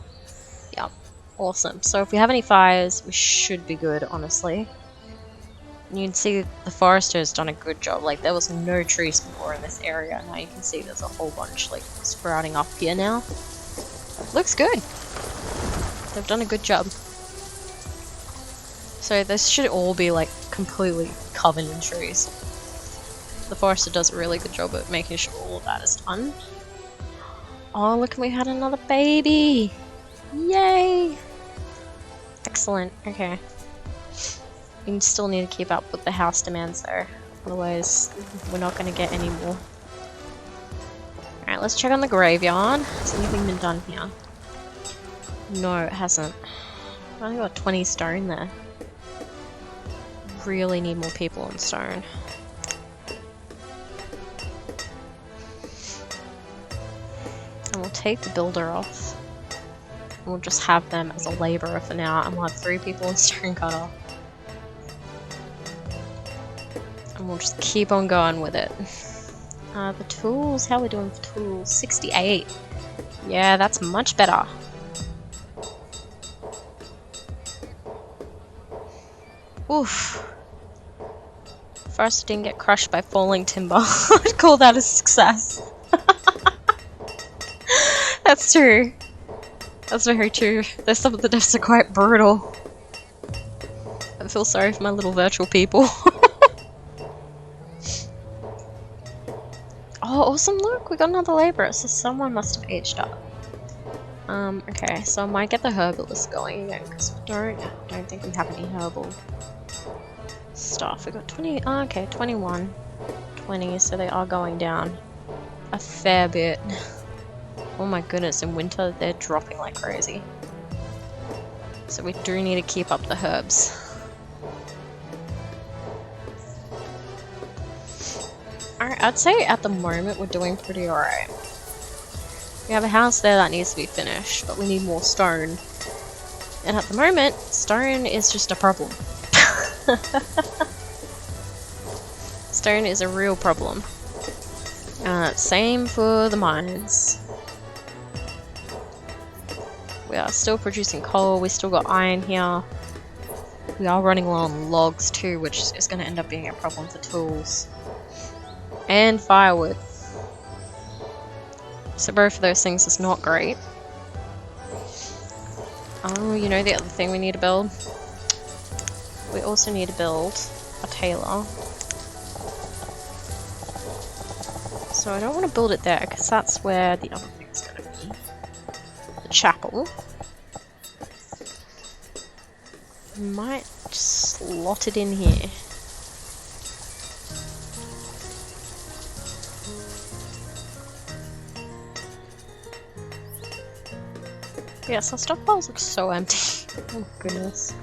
Yep, awesome. So if we have any fires, we should be good, honestly. And you can see the forester has done a good job. Like, there was no trees before in this area. Now you can see there's a whole bunch, like, sprouting up here now. Looks good. They've done a good job. So this should all be, like, completely covered in trees. The forester does a really good job at making sure all of that is done. Oh, look, we had another baby! Yay! Excellent, okay. We still need to keep up with the house demands there, otherwise we're not going to get any more. Alright, let's check on the graveyard. Has anything been done here? No, it hasn't. I've only got 20 stone there. Really need more people on stone. And we'll take the builder off. And we'll just have them as a labourer for now, and we'll have 3 people in stone cutter. And we'll just keep on going with it. The tools, how are we doing for tools? 68. Yeah, that's much better. Oof. First, didn't get crushed by falling timber. I'd call that a success. That's true. That's very true. There's some of the deaths are quite brutal. I feel sorry for my little virtual people. Oh, awesome, look, we got another labourer, so someone must have aged up. Okay, so I might get the herbalist going again, because we don't think we have any herbal stuff. We got 20, oh, okay, 21, 20, so they are going down a fair bit. Oh my goodness, in winter they're dropping like crazy. So we do need to keep up the herbs. Alright, I'd say at the moment we're doing pretty alright. We have a house there that needs to be finished, but we need more stone. And at the moment, stone is just a problem. Stone is a real problem. Same for the mines. We are still producing coal, we still got iron here. We are running low on logs too, which is going to end up being a problem for tools. And firewood. So both of those things is not great. Oh, you know the other thing we need to build? We also need to build a tailor. So I don't want to build it there, because that's where the other thing's going to be. The chapel. Might slot it in here. Yes, our stockpiles look so empty. Oh goodness.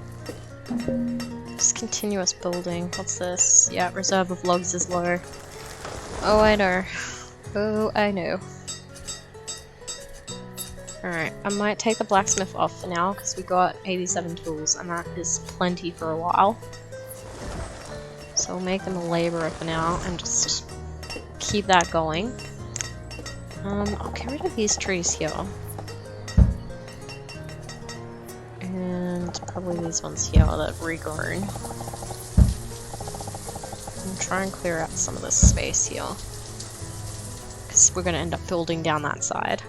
Just continuous building. What's this? Yeah, reserve of logs is low. Oh, I know. Oh, I know. Alright, I might take the blacksmith off for now, because we got 87 tools, and that is plenty for a while. So we'll make them a labourer for now, and just keep that going. I'll get rid of these trees here. And probably these ones here that have regrown. And try and clear out some of this space here. Because we're going to end up building down that side.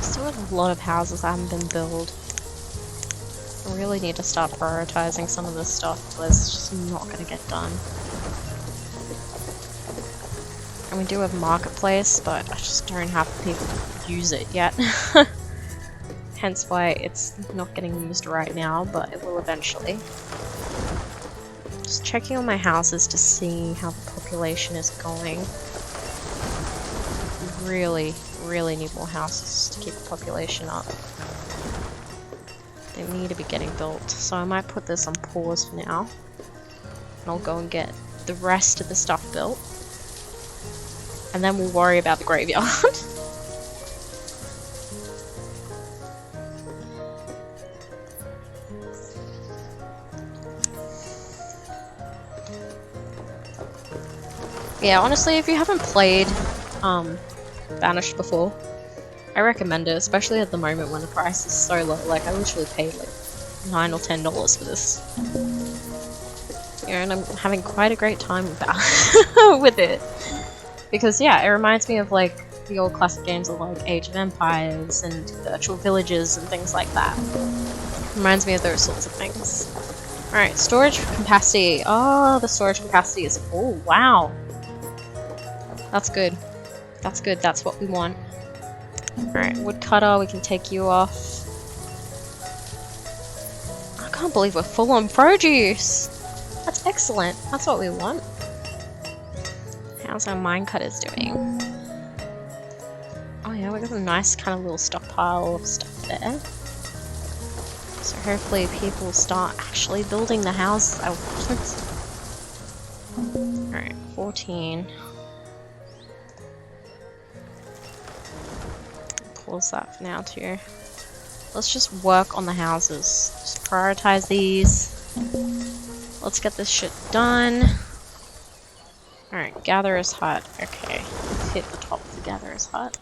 Still have a lot of houses that haven't been built. I really need to start prioritizing some of this stuff, but it's just not going to get done. And we do have Marketplace, but I just don't have people use it yet. Hence why it's not getting used right now, but it will eventually. Just checking on my houses to see how the population is going. Really need more houses to keep the population up. They need to be getting built, so I might put this on pause for now. And I'll go and get the rest of the stuff built. And then we'll worry about the graveyard. Yeah, honestly, if you haven't played Banished before, I recommend it, especially at the moment when the price is so low. Like, I literally paid like $9 or $10 for this. Yeah, and I'm having quite a great time with that, with it. Because yeah, it reminds me of like the old classic games of like Age of Empires and virtual villages and things like that. Reminds me of those sorts of things. Alright, storage capacity. Oh, the storage capacity is full. Wow. That's good. That's good. That's what we want. Alright, woodcutter, we can take you off. I can't believe we're full on produce! That's excellent. That's what we want. How's our minecutters doing? Oh yeah, we got a nice kind of little stockpile of stuff there. So hopefully people start actually building the houses I want. Alright, 14. Pause that for now too. Let's just work on the houses. Just prioritize these. Let's get this shit done. Alright, Gatherer's Hut. Okay, we've hit the top of the Gatherer's Hut.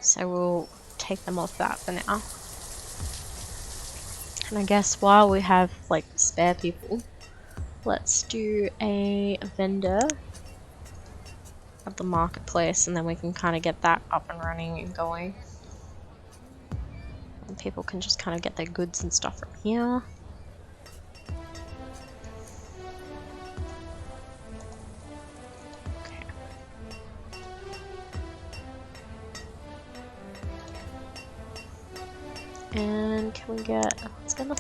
So we'll take them off that for now. And I guess while we have, like, spare people, let's do a vendor at the marketplace, and then we can kind of get that up and running and going. And people can just kind of get their goods and stuff from here. Okay. And can we get... let's get the...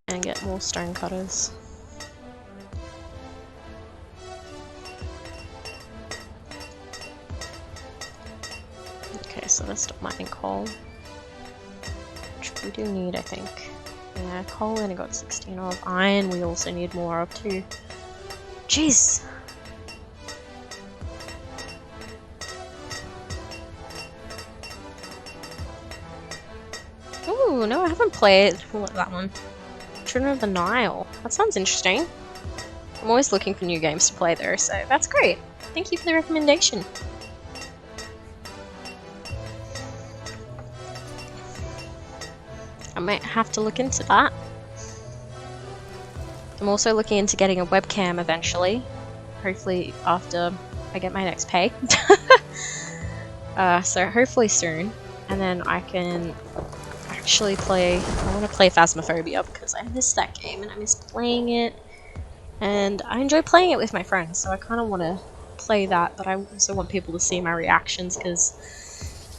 and get more stone cutters. Okay, so let's stop mining coal. Which we do need, I think. Yeah, coal only got 16 of. Iron we also need more of too. Jeez! Ooh, no, I haven't played that one. Children of the Nile. That sounds interesting. I'm always looking for new games to play though, so that's great. Thank you for the recommendation. I might have to look into that. I'm also looking into getting a webcam eventually. Hopefully after I get my next pay. So hopefully soon. And then I can actually play... I want to play Phasmophobia because I miss that game and I miss playing it. And I enjoy playing it with my friends, so I kind of want to play that, but I also want people to see my reactions because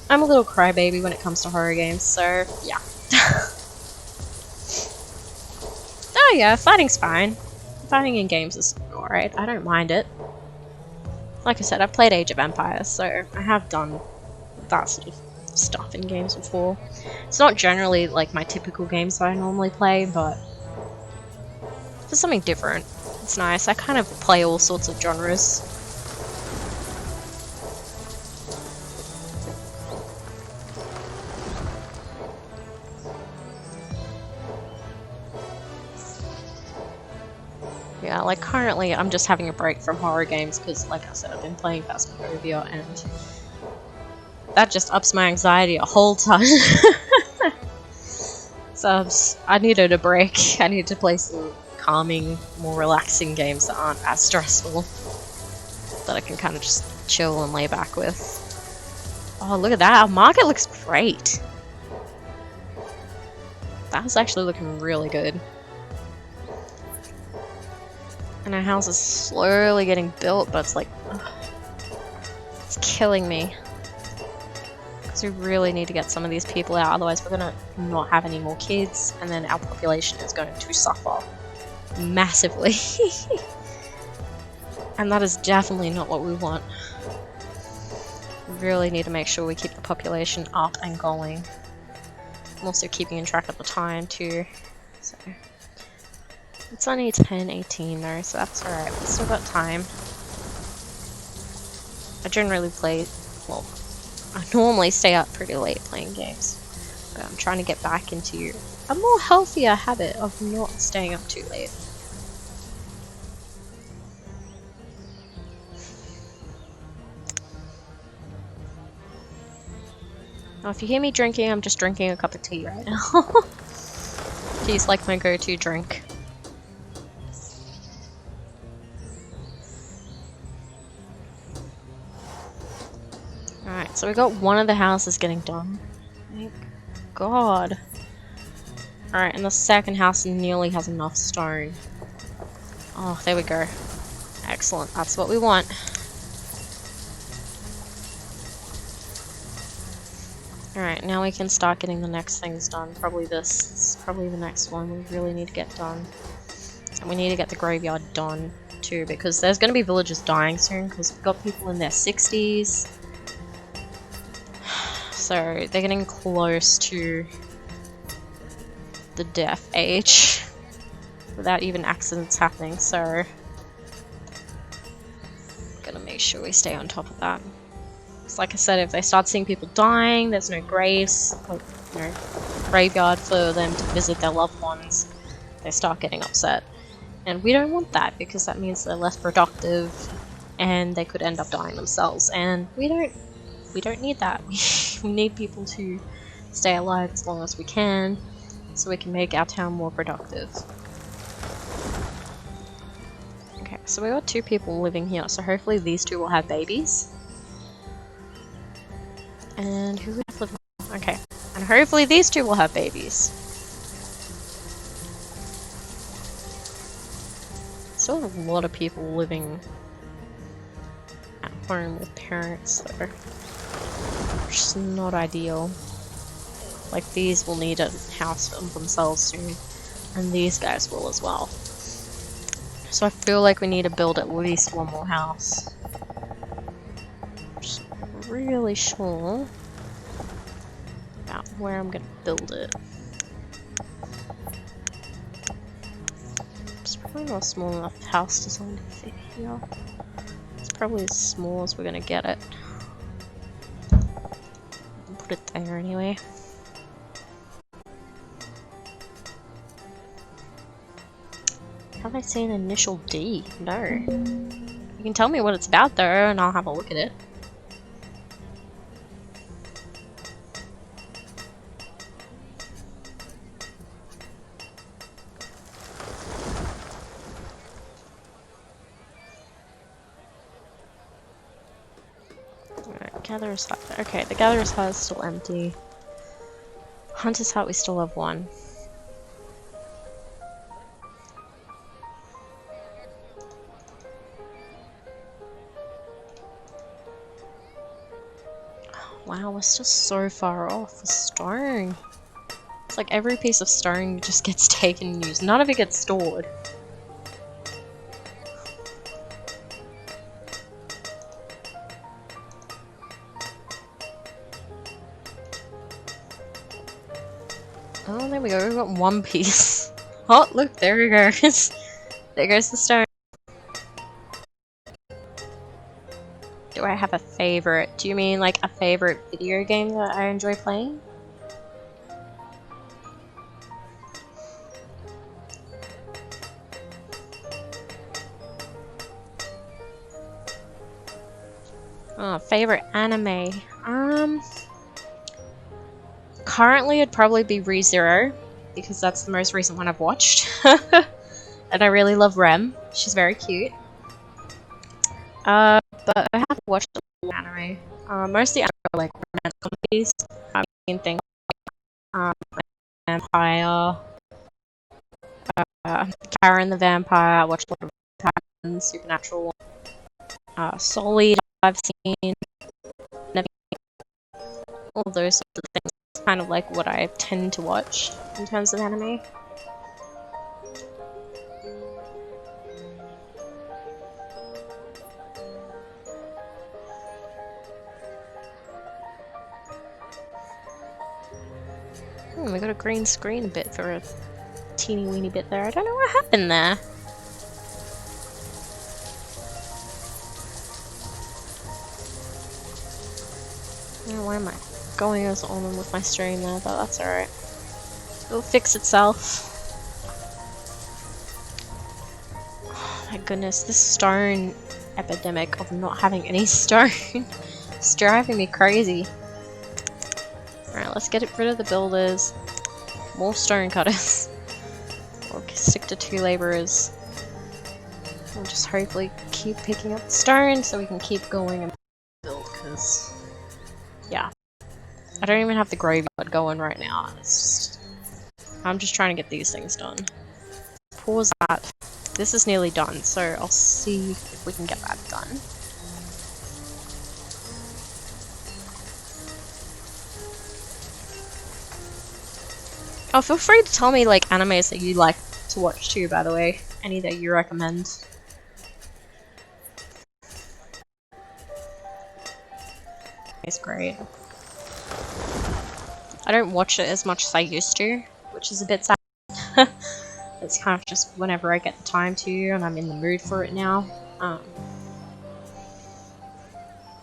I'm a little crybaby when it comes to horror games, so yeah. Oh yeah, fighting's fine. Fighting in games is alright, I don't mind it. Like I said, I've played Age of Empires, so I have done that sort of stuff in games before. It's not generally like my typical games that I normally play, but for something different, it's nice. I kind of play all sorts of genres. Yeah, like currently I'm just having a break from horror games because, like I said, I've been playing Phasmophobia and that just ups my anxiety a whole ton. So I needed a break. I need to play some calming, more relaxing games that aren't as stressful, that I can kind of just chill and lay back with. Oh, look at that! Our market looks great! That's actually looking really good. And our house is slowly getting built, but it's like... ugh, it's killing me. Because we really need to get some of these people out, otherwise we're gonna not have any more kids, and then our population is going to suffer massively. And that is definitely not what we want. We really need to make sure we keep the population up and going. I'm also keeping in track of the time too. So it's only 10:18 though, so that's alright. We've still got time. I generally play, well, I normally stay up pretty late playing games, but I'm trying to get back into a more healthier habit of not staying up too late. Now, if you hear me drinking, I'm just drinking a cup of tea right now. Tea's like my go-to drink. Alright, so we got one of the houses getting done. Thank God. Alright, and the second house nearly has enough stone. Oh, there we go. Excellent, that's what we want. Alright, now we can start getting the next things done. Probably this. This is probably the next one we really need to get done. And we need to get the graveyard done too, because there's going to be villagers dying soon, because we've got people in their 60s. So they're getting close to the death age without even accidents happening, so gotta make sure we stay on top of that. Because like I said, if they start seeing people dying, there's no graves, like, you know, graveyard for them to visit their loved ones, they start getting upset. And we don't want that, because that means they're less productive and they could end up dying themselves, and we don't need that. We need people to stay alive as long as we can, so we can make our town more productive. Okay, so we got 2 people living here, so hopefully these 2 will have babies. And who we have living? Okay, and hopefully these 2 will have babies. Still have a lot of people living at home with parents, though. Which is not ideal. Like, these will need a house of themselves soon. And these guys will as well. So I feel like we need to build at least one more house. Just not really sure about where I'm gonna build it. It's probably not a small enough house design to fit here. It's probably as small as we're gonna get it. I'll put it there anyway. Have I seen initial D? No. You can tell me what it's about though, and I'll have a look at it. Alright, Gatherer's Hut. Okay, the Gatherer's Hut is still empty. Hunter's Hut, we still have one. Wow, we're still so far off the stone. It's like every piece of stone just gets taken and used. None of it gets stored. Oh, there we go. We've got one piece. Oh, look, there it goes. There goes the stone. Do I have a favorite? Do you mean like a favorite video game that I enjoy playing? Oh, favorite anime. Currently it'd probably be ReZero, because that's the most recent one I've watched. And I really love Rem. She's very cute. But I haven't watched a lot of anime. Mostly anime are like romance comedies. I've seen things like Vampire, Karen the Vampire. I watched a lot of Vampire, Supernatural, Soul Eater I've seen. All those sorts of things. It's kind of like what I tend to watch in terms of anime. We got a green screen a bit for a teeny weeny bit there. I don't know what happened there. I don't know why am I going as on with my stream there, but that's alright. It'll fix itself. Oh my goodness, this stone epidemic of not having any stone is driving me crazy. Alright, let's get rid of the builders. More stone cutters. We'll stick to 2 laborers. We'll just hopefully keep picking up the stone so we can keep going and build, because yeah. I don't even have the graveyard going right now. It's just, I'm just trying to get these things done. Pause that. This is nearly done, so I'll see if we can get that done. Oh, feel free to tell me like animes that you like to watch too, by the way. Any that you recommend. It's great. I don't watch it as much as I used to, which is a bit sad. It's kind of just whenever I get the time to, and I'm in the mood for it now.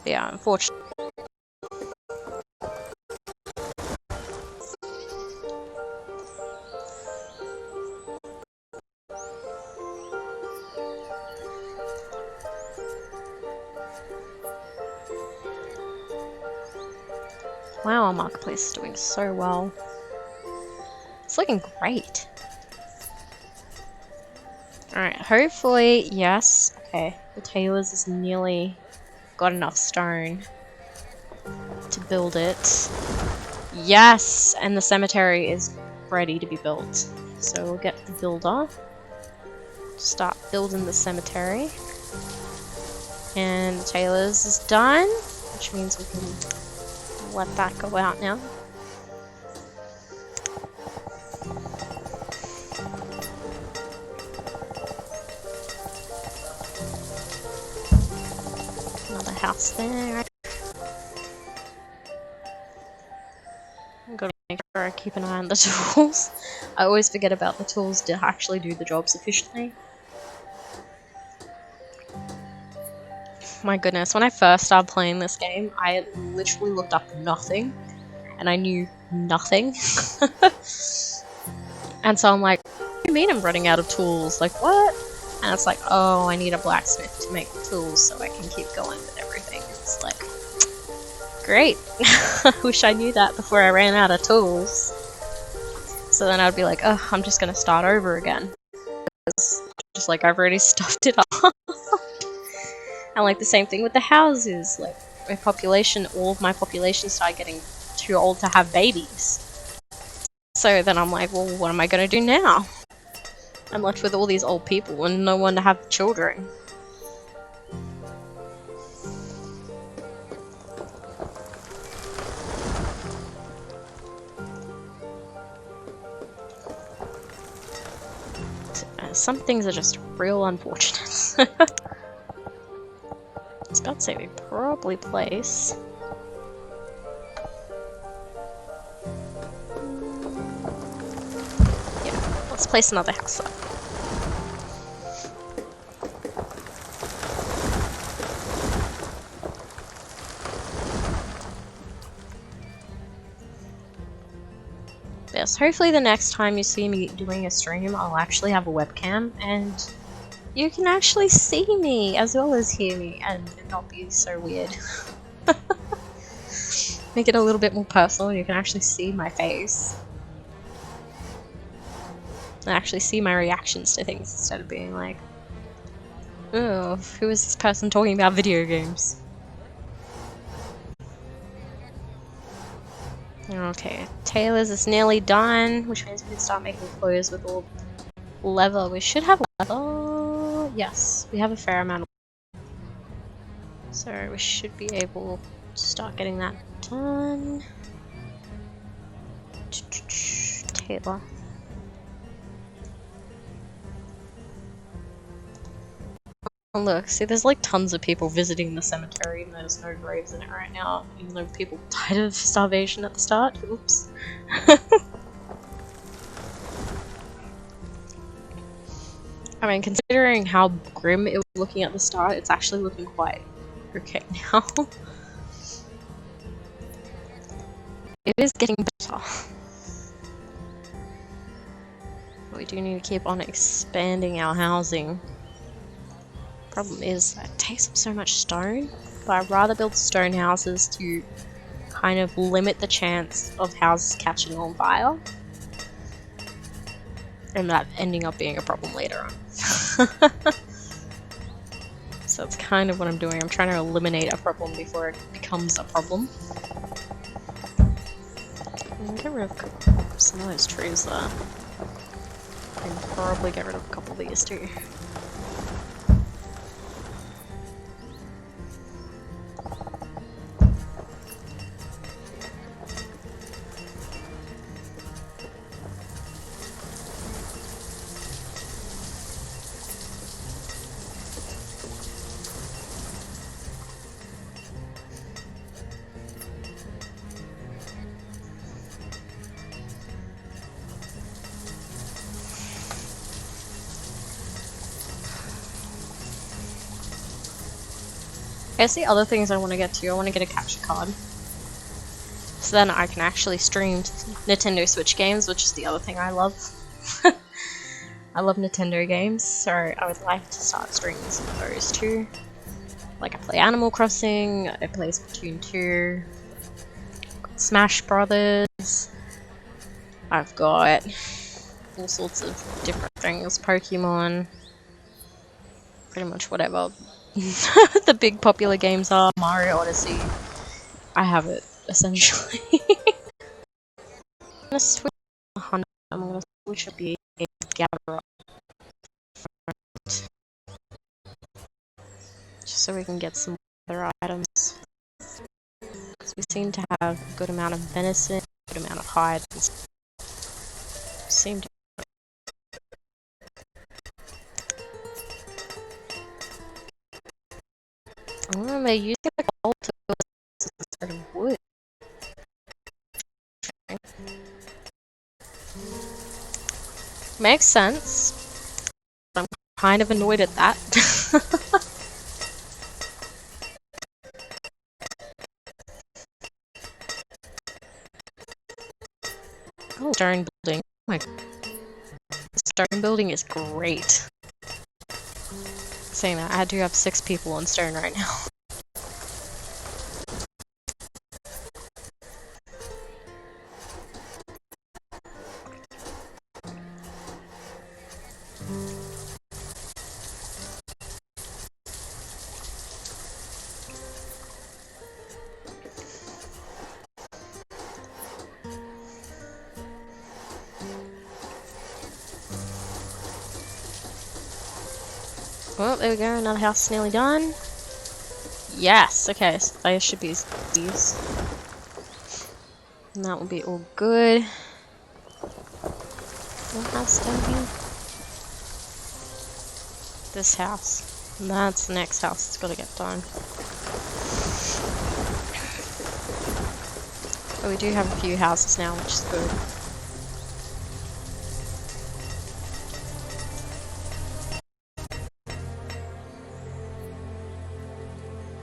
Yeah, unfortunately. Wow, our marketplace is doing so well. It's looking great. Alright, hopefully, yes. Okay, the tailors is nearly got enough stone to build it. Yes! And the cemetery is ready to be built. So we'll get the builder to start building the cemetery. And the tailors is done, which means we can let that go out now. house there. I've got to make sure I keep an eye on the tools. I always forget about the tools to actually do the job sufficiently. My goodness, when I first started playing this game, I literally looked up nothing, and I knew nothing. And so I'm like, what do you mean I'm running out of tools? Like, what? And it's like, oh, I need a blacksmith to make the tools so I can keep going with everything. It's like, great. I wish I knew that before I ran out of tools. So then I'd be like, oh, I'm just gonna start over again. Just like, I've already stuffed it up. And like the same thing with the houses. Like, my population, all of my population started getting too old to have babies. So then I'm like, well, what am I gonna do now? I'm left with all these old people and no one to have children. Some things are just real unfortunate. It's about to say we probably place. Yeah, let's place another house up. Yes, hopefully the next time you see me doing a stream, I'll actually have a webcam and you can actually see me as well as hear me and it not be so weird. Make it a little bit more personal and you can actually see my face. And actually see my reactions to things instead of being like, oh, who is this person talking about video games? Okay, Taylor's is nearly done, which means we can start making clothes with all leather. We should have leather. Yes, we have a fair amount of leather. So we should be able to start getting that done. Taylor. Oh look, see there's like tons of people visiting the cemetery and there's no graves in it right now, even though people died of starvation at the start. Oops. I mean, considering how grim it was looking at the start, it's actually looking quite okay now. It is getting better. But we do need to keep on expanding our housing. Problem is that it takes up so much stone, but I'd rather build stone houses to kind of limit the chance of houses catching on fire and that ending up being a problem later on. So that's kind of what I'm doing. I'm trying to eliminate a problem before it becomes a problem. Get rid of some of those trees there. And probably get rid of a couple of these too. I guess the other things I want to get to, I want to get a capture card. So then I can actually stream Nintendo Switch games, which is the other thing I love. I love Nintendo games, so I would like to start streaming some of those too. Like I play Animal Crossing, I play Splatoon 2, Smash Brothers, I've got all sorts of different things, Pokemon, pretty much whatever the big popular games are. Mario Odyssey, I have it essentially. I'm gonna switch I'm gonna switch up the gatherer just so we can get some other items. Because we seem to have a good amount of venison, a good amount of hides. Seem to I remember using the Makes sense. I'm kind of annoyed at that. Oh, stone building. Oh my god. Stone building is great. Saying that, I do have 6 people on stone right now. Well, there we go, another house is nearly done. Yes, okay, so they should be these. And that will be all good. What house down here? This house. And that's the next house that's gotta get done. But we do have a few houses now, which is good.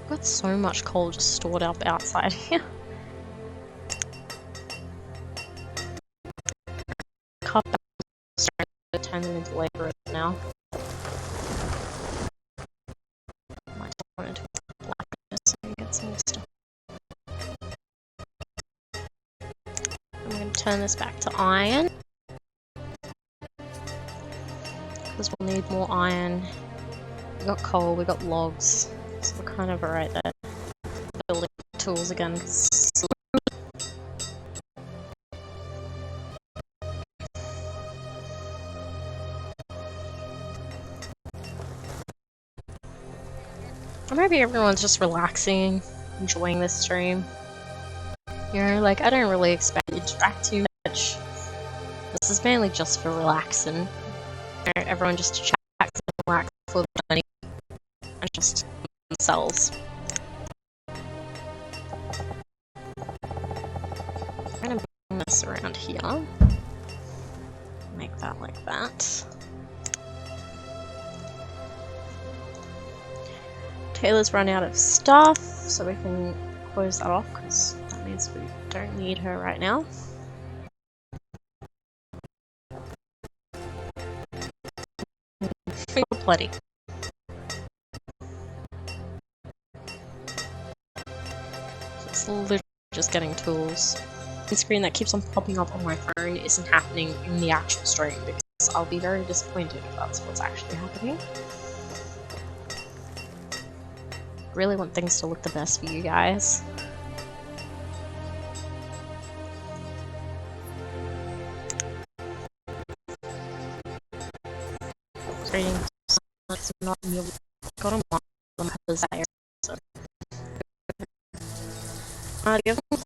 Got so much coal just stored up outside here. Cut them, turn them into laborers now. Might turn into blackness so we get some more stuff. I'm going to turn this back to iron. Because we'll need more iron. We got coal, we got logs. So we're kind of alright there. Building tools again. Or maybe everyone's just relaxing, enjoying this stream. You know, like, I don't really expect you to interact too much. This is mainly just for relaxing. You know, everyone just chats and relax for the money. And just themselves. I'm gonna bring this around here. Make that like that. Taylor's run out of stuff, so we can close that off because that means we don't need her right now. We got plenty. So it's literally just getting tools. The screen that keeps on popping up on my phone isn't happening in the actual stream because I'll be very disappointed if that's what's actually happening. Really want things to look the best for you guys. Creating that's not new. Got a lot of them desire. So give them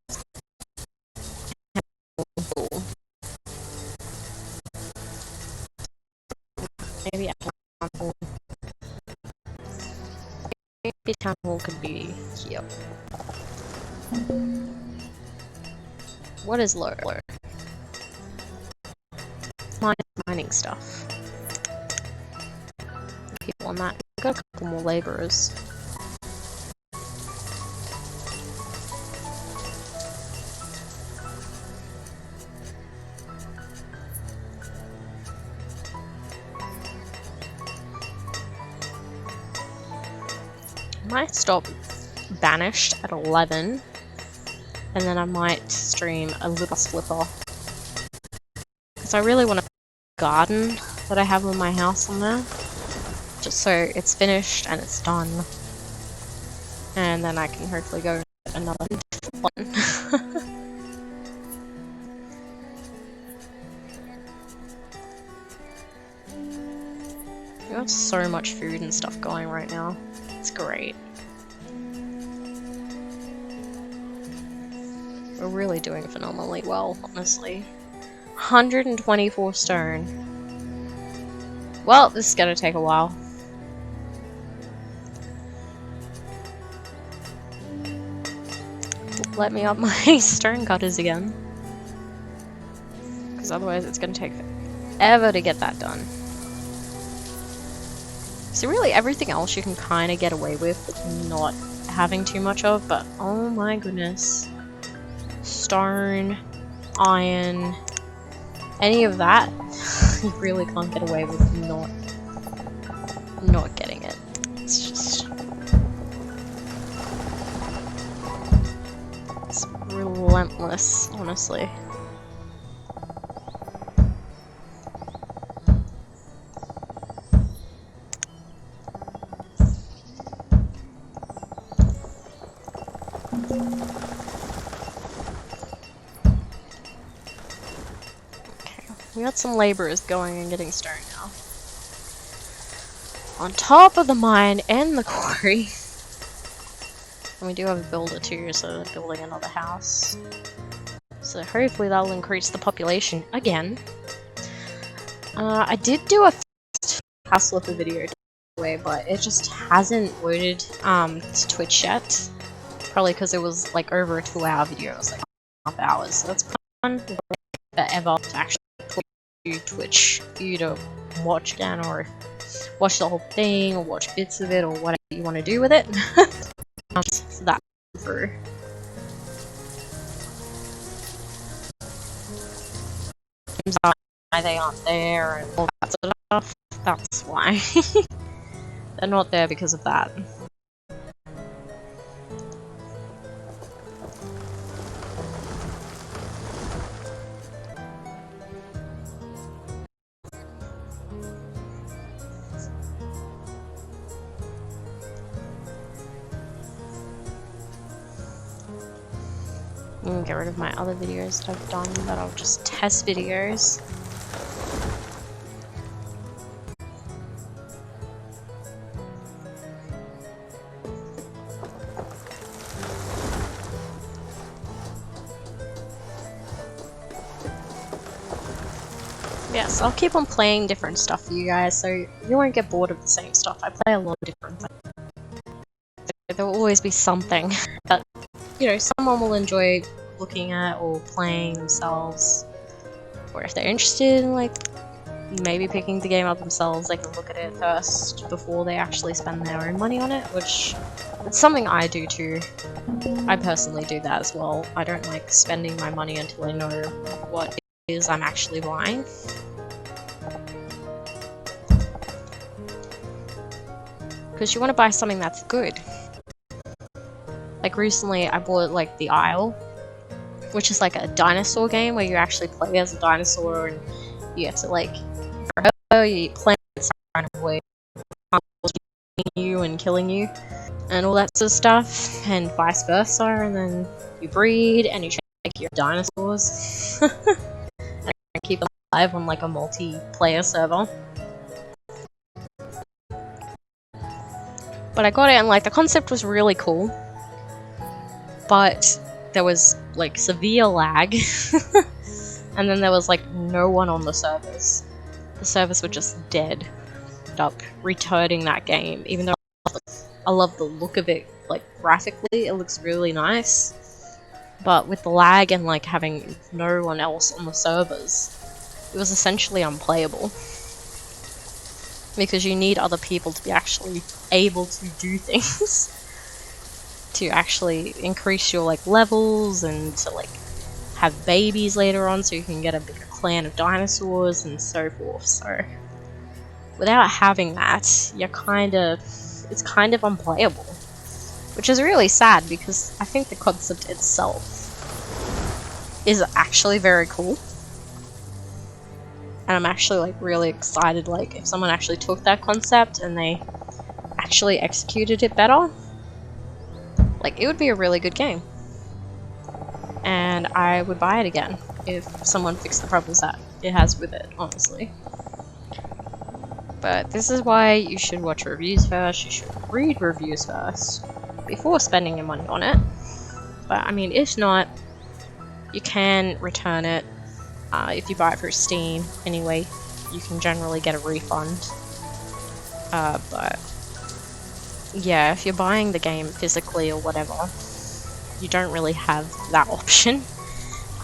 maybe maybe town hall could be here. What is low? Mining stuff. People on that. We've got a couple more laborers. I might stop Banished at 11, and then I might stream a little flipper. Because I really want to garden that I have on my house on there. Just so it's finished and it's done. And then I can hopefully go another one. We got so much food and stuff going right now. It's great. We're really doing phenomenally well, honestly. 124 stone. Well, this is gonna take a while. Let me up my stone cutters again. Because otherwise it's gonna take forever to get that done. So really everything else you can kind of get away with not having too much of, but oh my goodness. Stone, iron, any of that, you really can't get away with not getting it. It's just... it's relentless, honestly. We got some laborers going and getting stone now. On top of the mine and the quarry. And we do have a builder too, so they're building another house. So hopefully that'll increase the population again. I did do a first house flipper video way, but it just hasn't loaded to Twitch yet. Probably because it was like over a 2-hour video. It was like 2.5 hours. So that's fun forever to actually put to Twitch for you to watch again, or watch the whole thing, or watch bits of it, or whatever you want to do with it. So that's through. Why they aren't there and all that sort of stuff. That's why. They're not there because of that. I'm gonna get rid of my other videos that I've done that are just test videos. Yes, I'll keep on playing different stuff for you guys, so you won't get bored of the same stuff. I play a lot of different things. There will always be something that, you know, someone will enjoy looking at or playing themselves. Or if they're interested in, like, maybe picking the game up themselves, they can look at it first before they actually spend their own money on it, which it's something I do too. I personally do that as well. I don't like spending my money until I know what it is I'm actually buying. Because you want to buy something that's good. Like recently I bought like The Isle, which is like a dinosaur game where you actually play as a dinosaur and you have to like you play trying to avoid you and killing you and all that sort of stuff, and vice versa, and then you breed and you try to make your dinosaurs and keep them alive on like a multiplayer server. But I got it and like the concept was really cool, but there was like severe lag and then there was like no one on the servers. The servers were just dead. Up returning that game, even though I love the look of it, like graphically it looks really nice, but with the lag and like having no one else on the servers, it was essentially unplayable. Because you need other people to be actually able to do things. To actually increase your like levels and to like have babies later on so you can get a bigger clan of dinosaurs and so forth. So without having that, it's kind of unplayable. Which is really sad because I think the concept itself is actually very cool. And I'm actually like really excited, like if someone actually took that concept and they actually executed it better, like it would be a really good game. And I would buy it again if someone fixed the problems that it has with it, honestly. But this is why you should watch reviews first, you should read reviews first, before spending your money on it. But I mean, if not, you can return it. If you buy it through Steam, anyway, you can generally get a refund. But yeah, if you're buying the game physically or whatever, you don't really have that option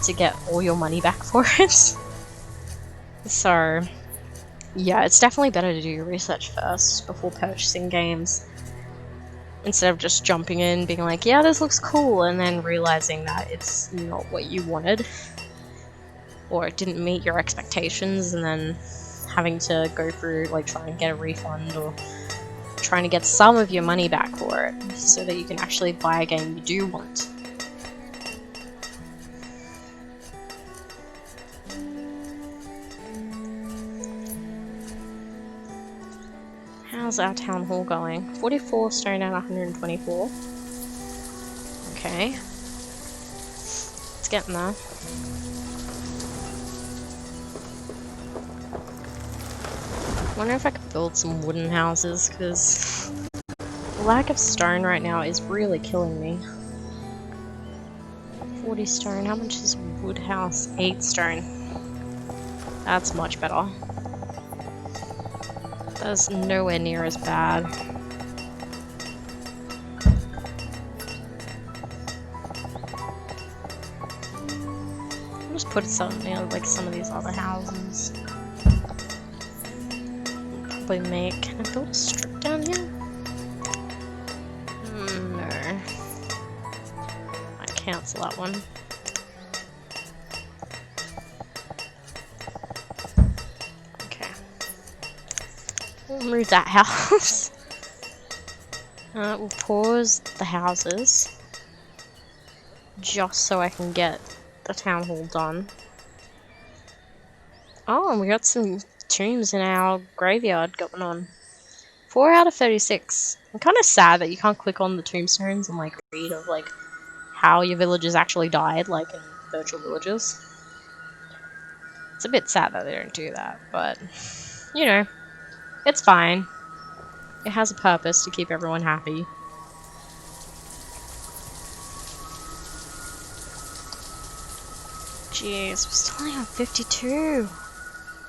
to get all your money back for it. So, yeah, it's definitely better to do your research first before purchasing games. Instead of just jumping in, being like, yeah, this looks cool, and then realizing that it's not what you wanted. Or it didn't meet your expectations, and then having to go through, like, trying to get a refund, or trying to get some of your money back for it, so that you can actually buy a game you do want. How's our town hall going? 44 stone out of 124. Okay. It's getting there. Wonder if I could build some wooden houses, because the lack of stone right now is really killing me. 40 stone. How much is a wood house? 8 stone. That's much better. That's nowhere near as bad. I'll just put some, like some of these other houses. Probably make. Can I build a strip down here? No. I cancel that one. Okay. We'll move that house. We'll pause the houses. Just so I can get the town hall done. Oh, and we got some tombs in our graveyard going on. 4 out of 36. I'm kind of sad that you can't click on the tombstones and like read of like how your villagers actually died, like in virtual villages. It's a bit sad that they don't do that, but you know, it's fine. It has a purpose to keep everyone happy. Jeez, we're still only on 52.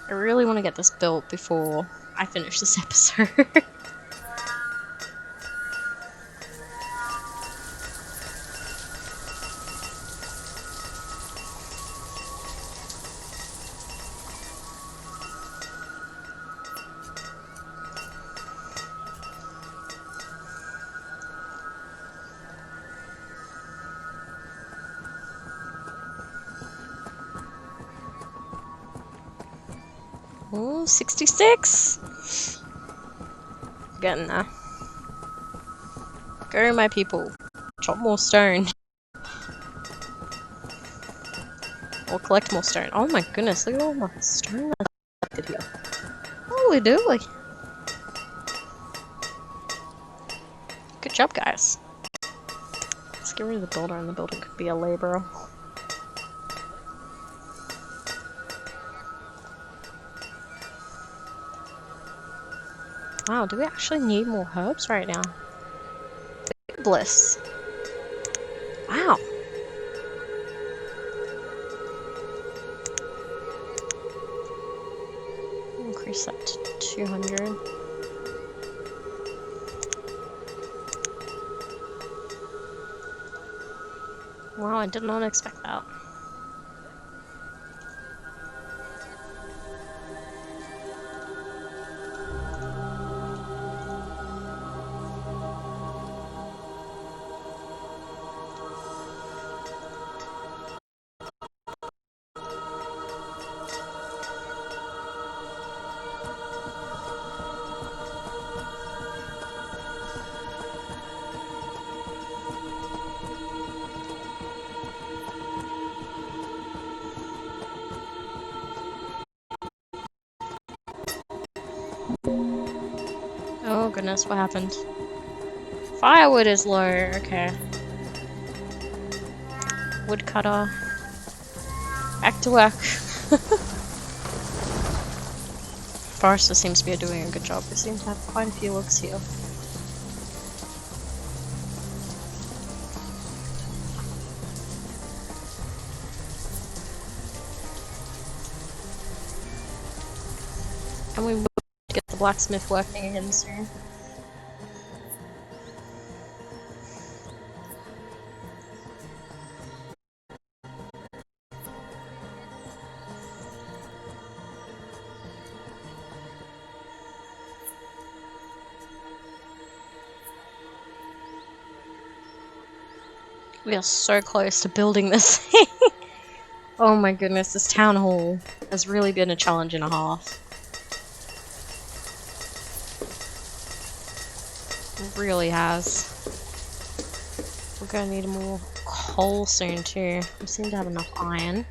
I really want to get this built before I finish this episode. Oh, 66! Getting there. Go, my people. Chop more stone. Or collect more stone. Oh my goodness, look at all my stone that's collected here. Holy dooly. Good job, guys. Let's get rid of the builder, and the builder could be a laborer. Wow, do we actually need more herbs right now? Bliss. Wow. Increase that to 200. Wow, I did not expect that. Oh goodness, what happened? Firewood is low, okay. Woodcutter. Back to work. Forester seems to be doing a good job. We seem to have quite a few looks here. And we will get the blacksmith working again soon. We are so close to building this thing. Oh my goodness, this town hall has really been a challenge and a half. It really has. We're gonna need more coal soon too. We seem to have enough iron.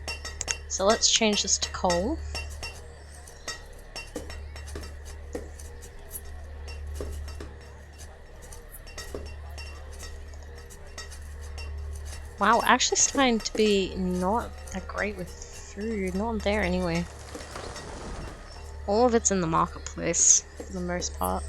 So let's change this to coal. Wow, actually starting to be not that great with food. Not there anyway. All of it's in the marketplace for the most part.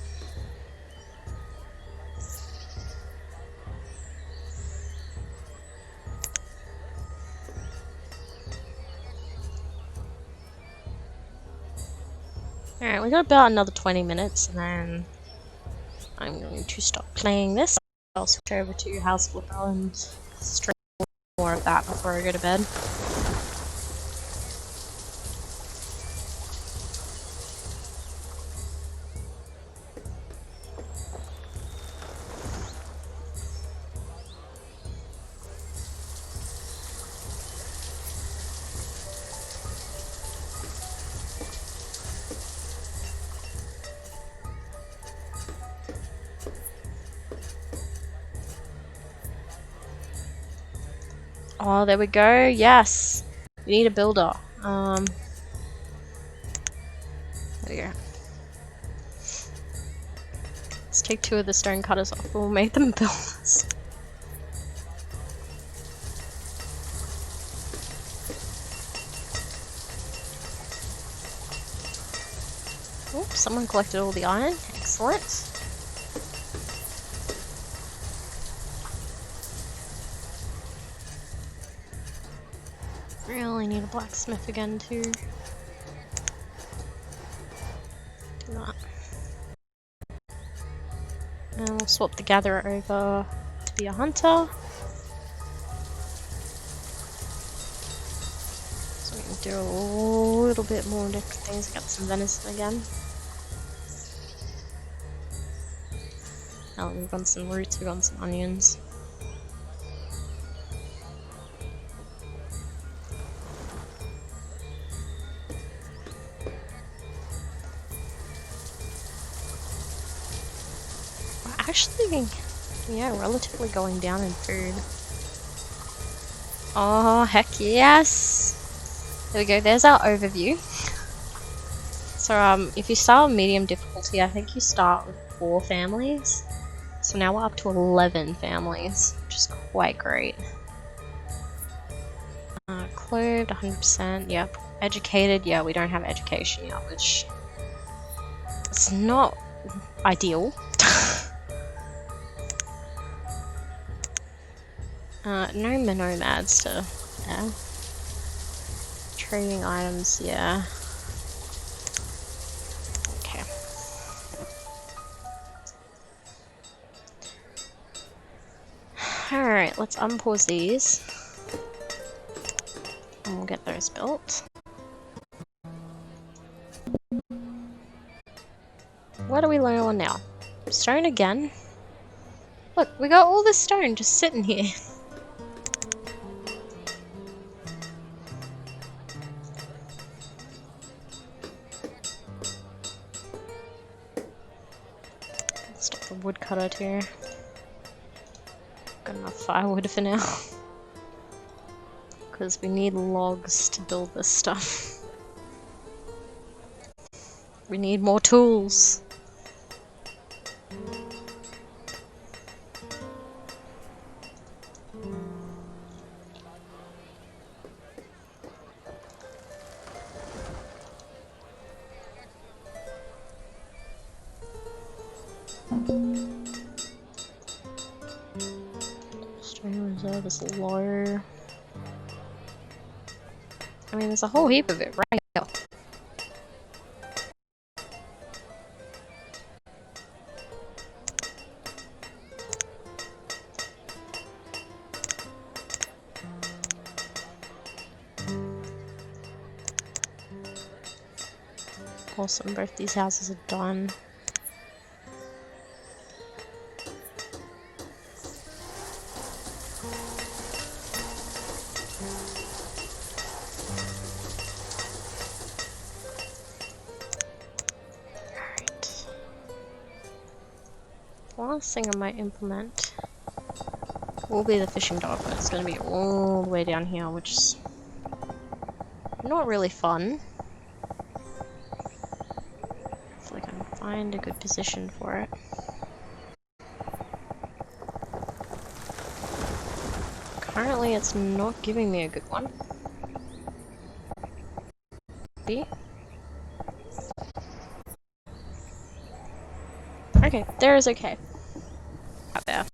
Alright, we got about another 20 minutes and then I'm going to stop playing this. I'll switch over to House Flipper and stream more of that before I go to bed. Oh, there we go. Yes. We need a builder. There we go. Let's take 2 of the stone cutters off. We'll make them builders. Oops, someone collected all the iron. Excellent. Really need a blacksmith again too. Do that. And we'll swap the gatherer over to be a hunter. So we can do a little bit more different things. Got some venison again. Oh, we've got some roots, we've got some onions. Actually, yeah, relatively going down in food. Oh, heck yes! There we go, there's our overview. So, if you start on medium difficulty, I think you start with 4 families. So now we're up to 11 families, which is quite great. Clothed, 100%, yep. Educated, yeah, we don't have education yet, which it's not ideal. No nomads to, yeah. Trading items, yeah. Okay. Alright, let's unpause these. And we'll get those built. What are we low on now? Stone again? Look, we got all this stone just sitting here. Stop the woodcutter too. Got enough firewood for now. Because we need logs to build this stuff. We need more tools. Stone reserve is low. I mean, there's a whole heap of it right here. Awesome, both these houses are done. last thing I might implement will be the fishing dock, but it's going to be all the way down here, which is not really fun. Hopefully I can find a good position for it. Currently it's not giving me a good one. See? Okay, there is okay. Out there.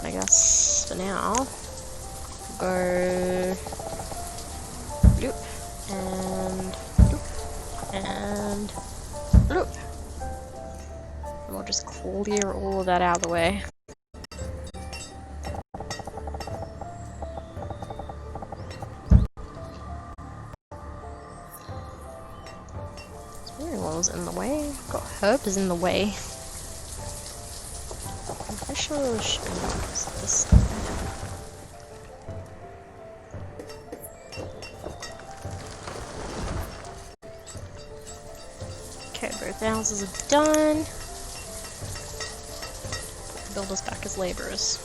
I guess for now, go bloop and bloop and bloop. And we'll just clear all of that out of the way. Wall's in the way. Got herbs in the way. Official shipping docks this side. Okay, both the houses are done. Build us back as laborers.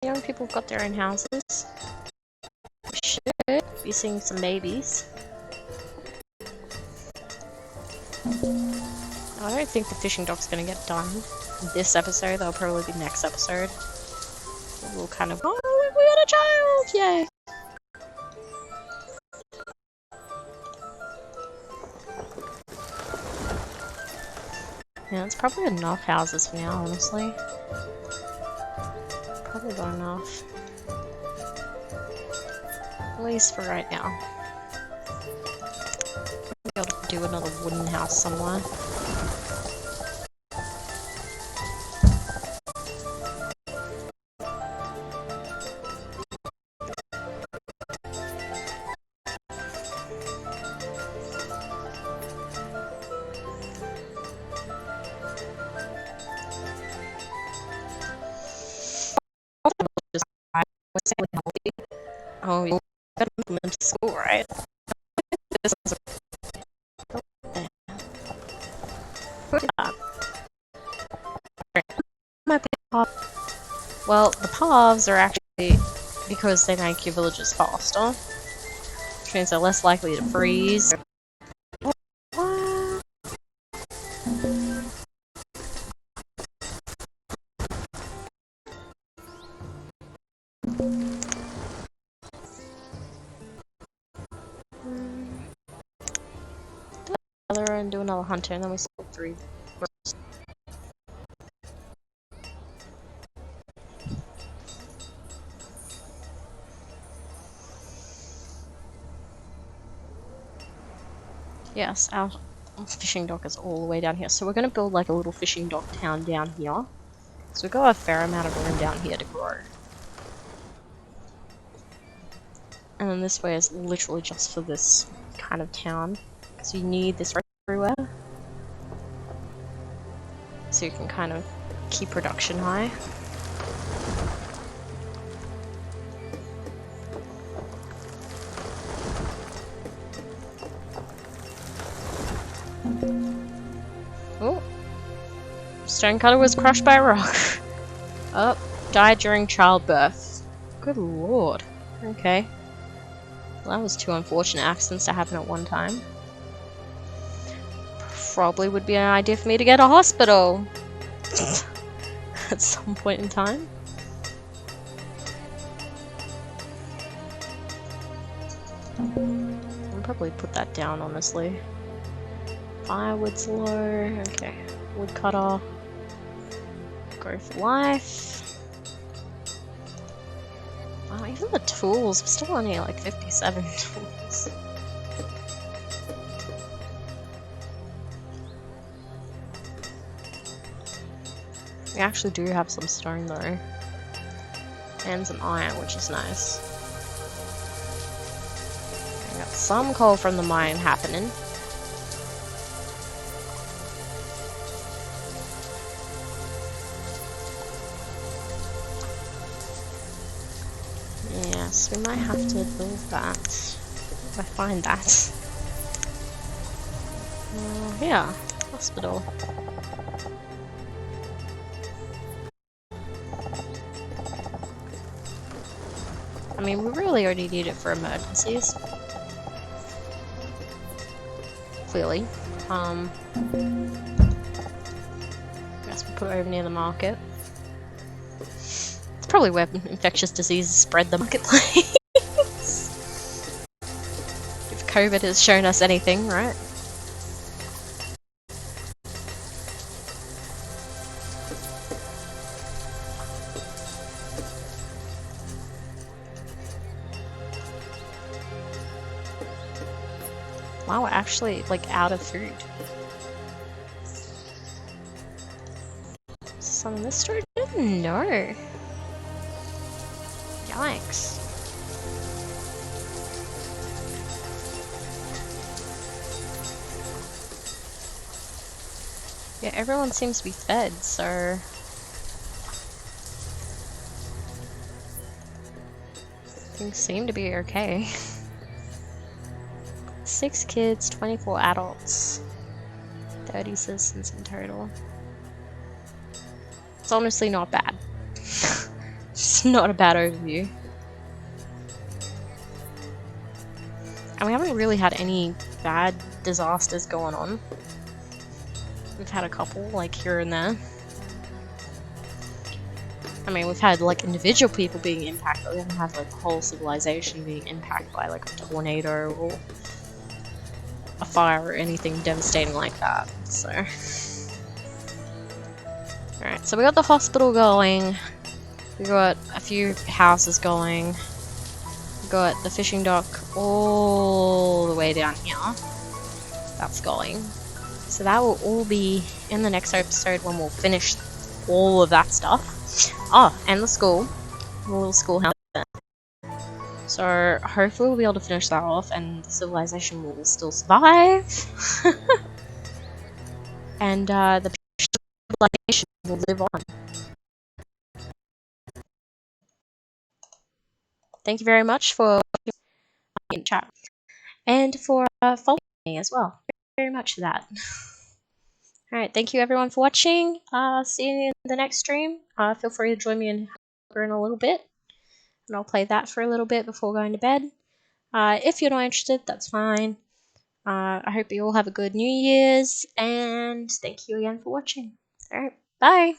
Young people got their own houses. We should be seeing some babies. I don't think the fishing dock's gonna get done this episode. That'll probably be next episode. We'll kind of, oh, we got a child! Yay! Yeah, it's probably enough houses for now, honestly. Probably got enough. At least for right now. Maybe I'll do another wooden house somewhere. Oh, you gotta move them to school, right? This is well, the paths are actually because they make your villages faster, which means they're less likely to freeze. And do another hunter, and then we still 3. Yes, our fishing dock is all the way down here, so we're going to build like a little fishing dock town down here. So we've got a fair amount of room down here to grow. And then this way is literally just for this kind of town, because you need this everywhere. So you can kind of keep production high. Oh! Stonecutter was crushed by a rock. Oh, died during childbirth. Good lord. Okay. Well, that was 2 unfortunate accidents to happen at one time. Probably would be an idea for me to get a hospital at some point in time. I'll probably put that down, honestly. Firewood's low. Okay. Woodcutter. Growth life. Wow, even the tools, we're still only like 57 tools. We actually do have some stone though. And some iron, which is nice. We got some coal from the mine happening. Yes, we might have to build that. If I find that. Yeah, hospital. I mean, we really only need it for emergencies. Clearly. I guess we'll put it over near the market. It's probably where infectious diseases spread the marketplace. If COVID has shown us anything, right? Wow, we're actually, like, out of food. Some in this store? No. Yikes. Yeah, everyone seems to be fed, so... things seem to be okay. 6 kids, 24 adults. 30 citizens in total. It's honestly not bad. It's not a bad overview. And we haven't really had any bad disasters going on. We've had a couple, like, here and there. I mean, we've had, like, individual people being impacted, but we haven't had, like, the whole civilization being impacted by, like, a tornado or a fire or anything devastating like that, so... Alright, so we got the hospital going, we got a few houses going, we got the fishing dock all the way down here. That's going. So that will all be in the next episode when we'll finish all of that stuff. Oh, and the school. The little schoolhouse. So hopefully we'll be able to finish that off and the civilization will still survive. And the civilization will live on. Thank you very much for in chat. And for following me as well. Thank you very much for that. Alright, thank you everyone for watching. See you in the next stream. Feel free to join me in a little bit. And I'll play that for a little bit before going to bed. If you're not interested, that's fine. I hope you all have a good New Year's, and thank you again for watching. Alright, bye!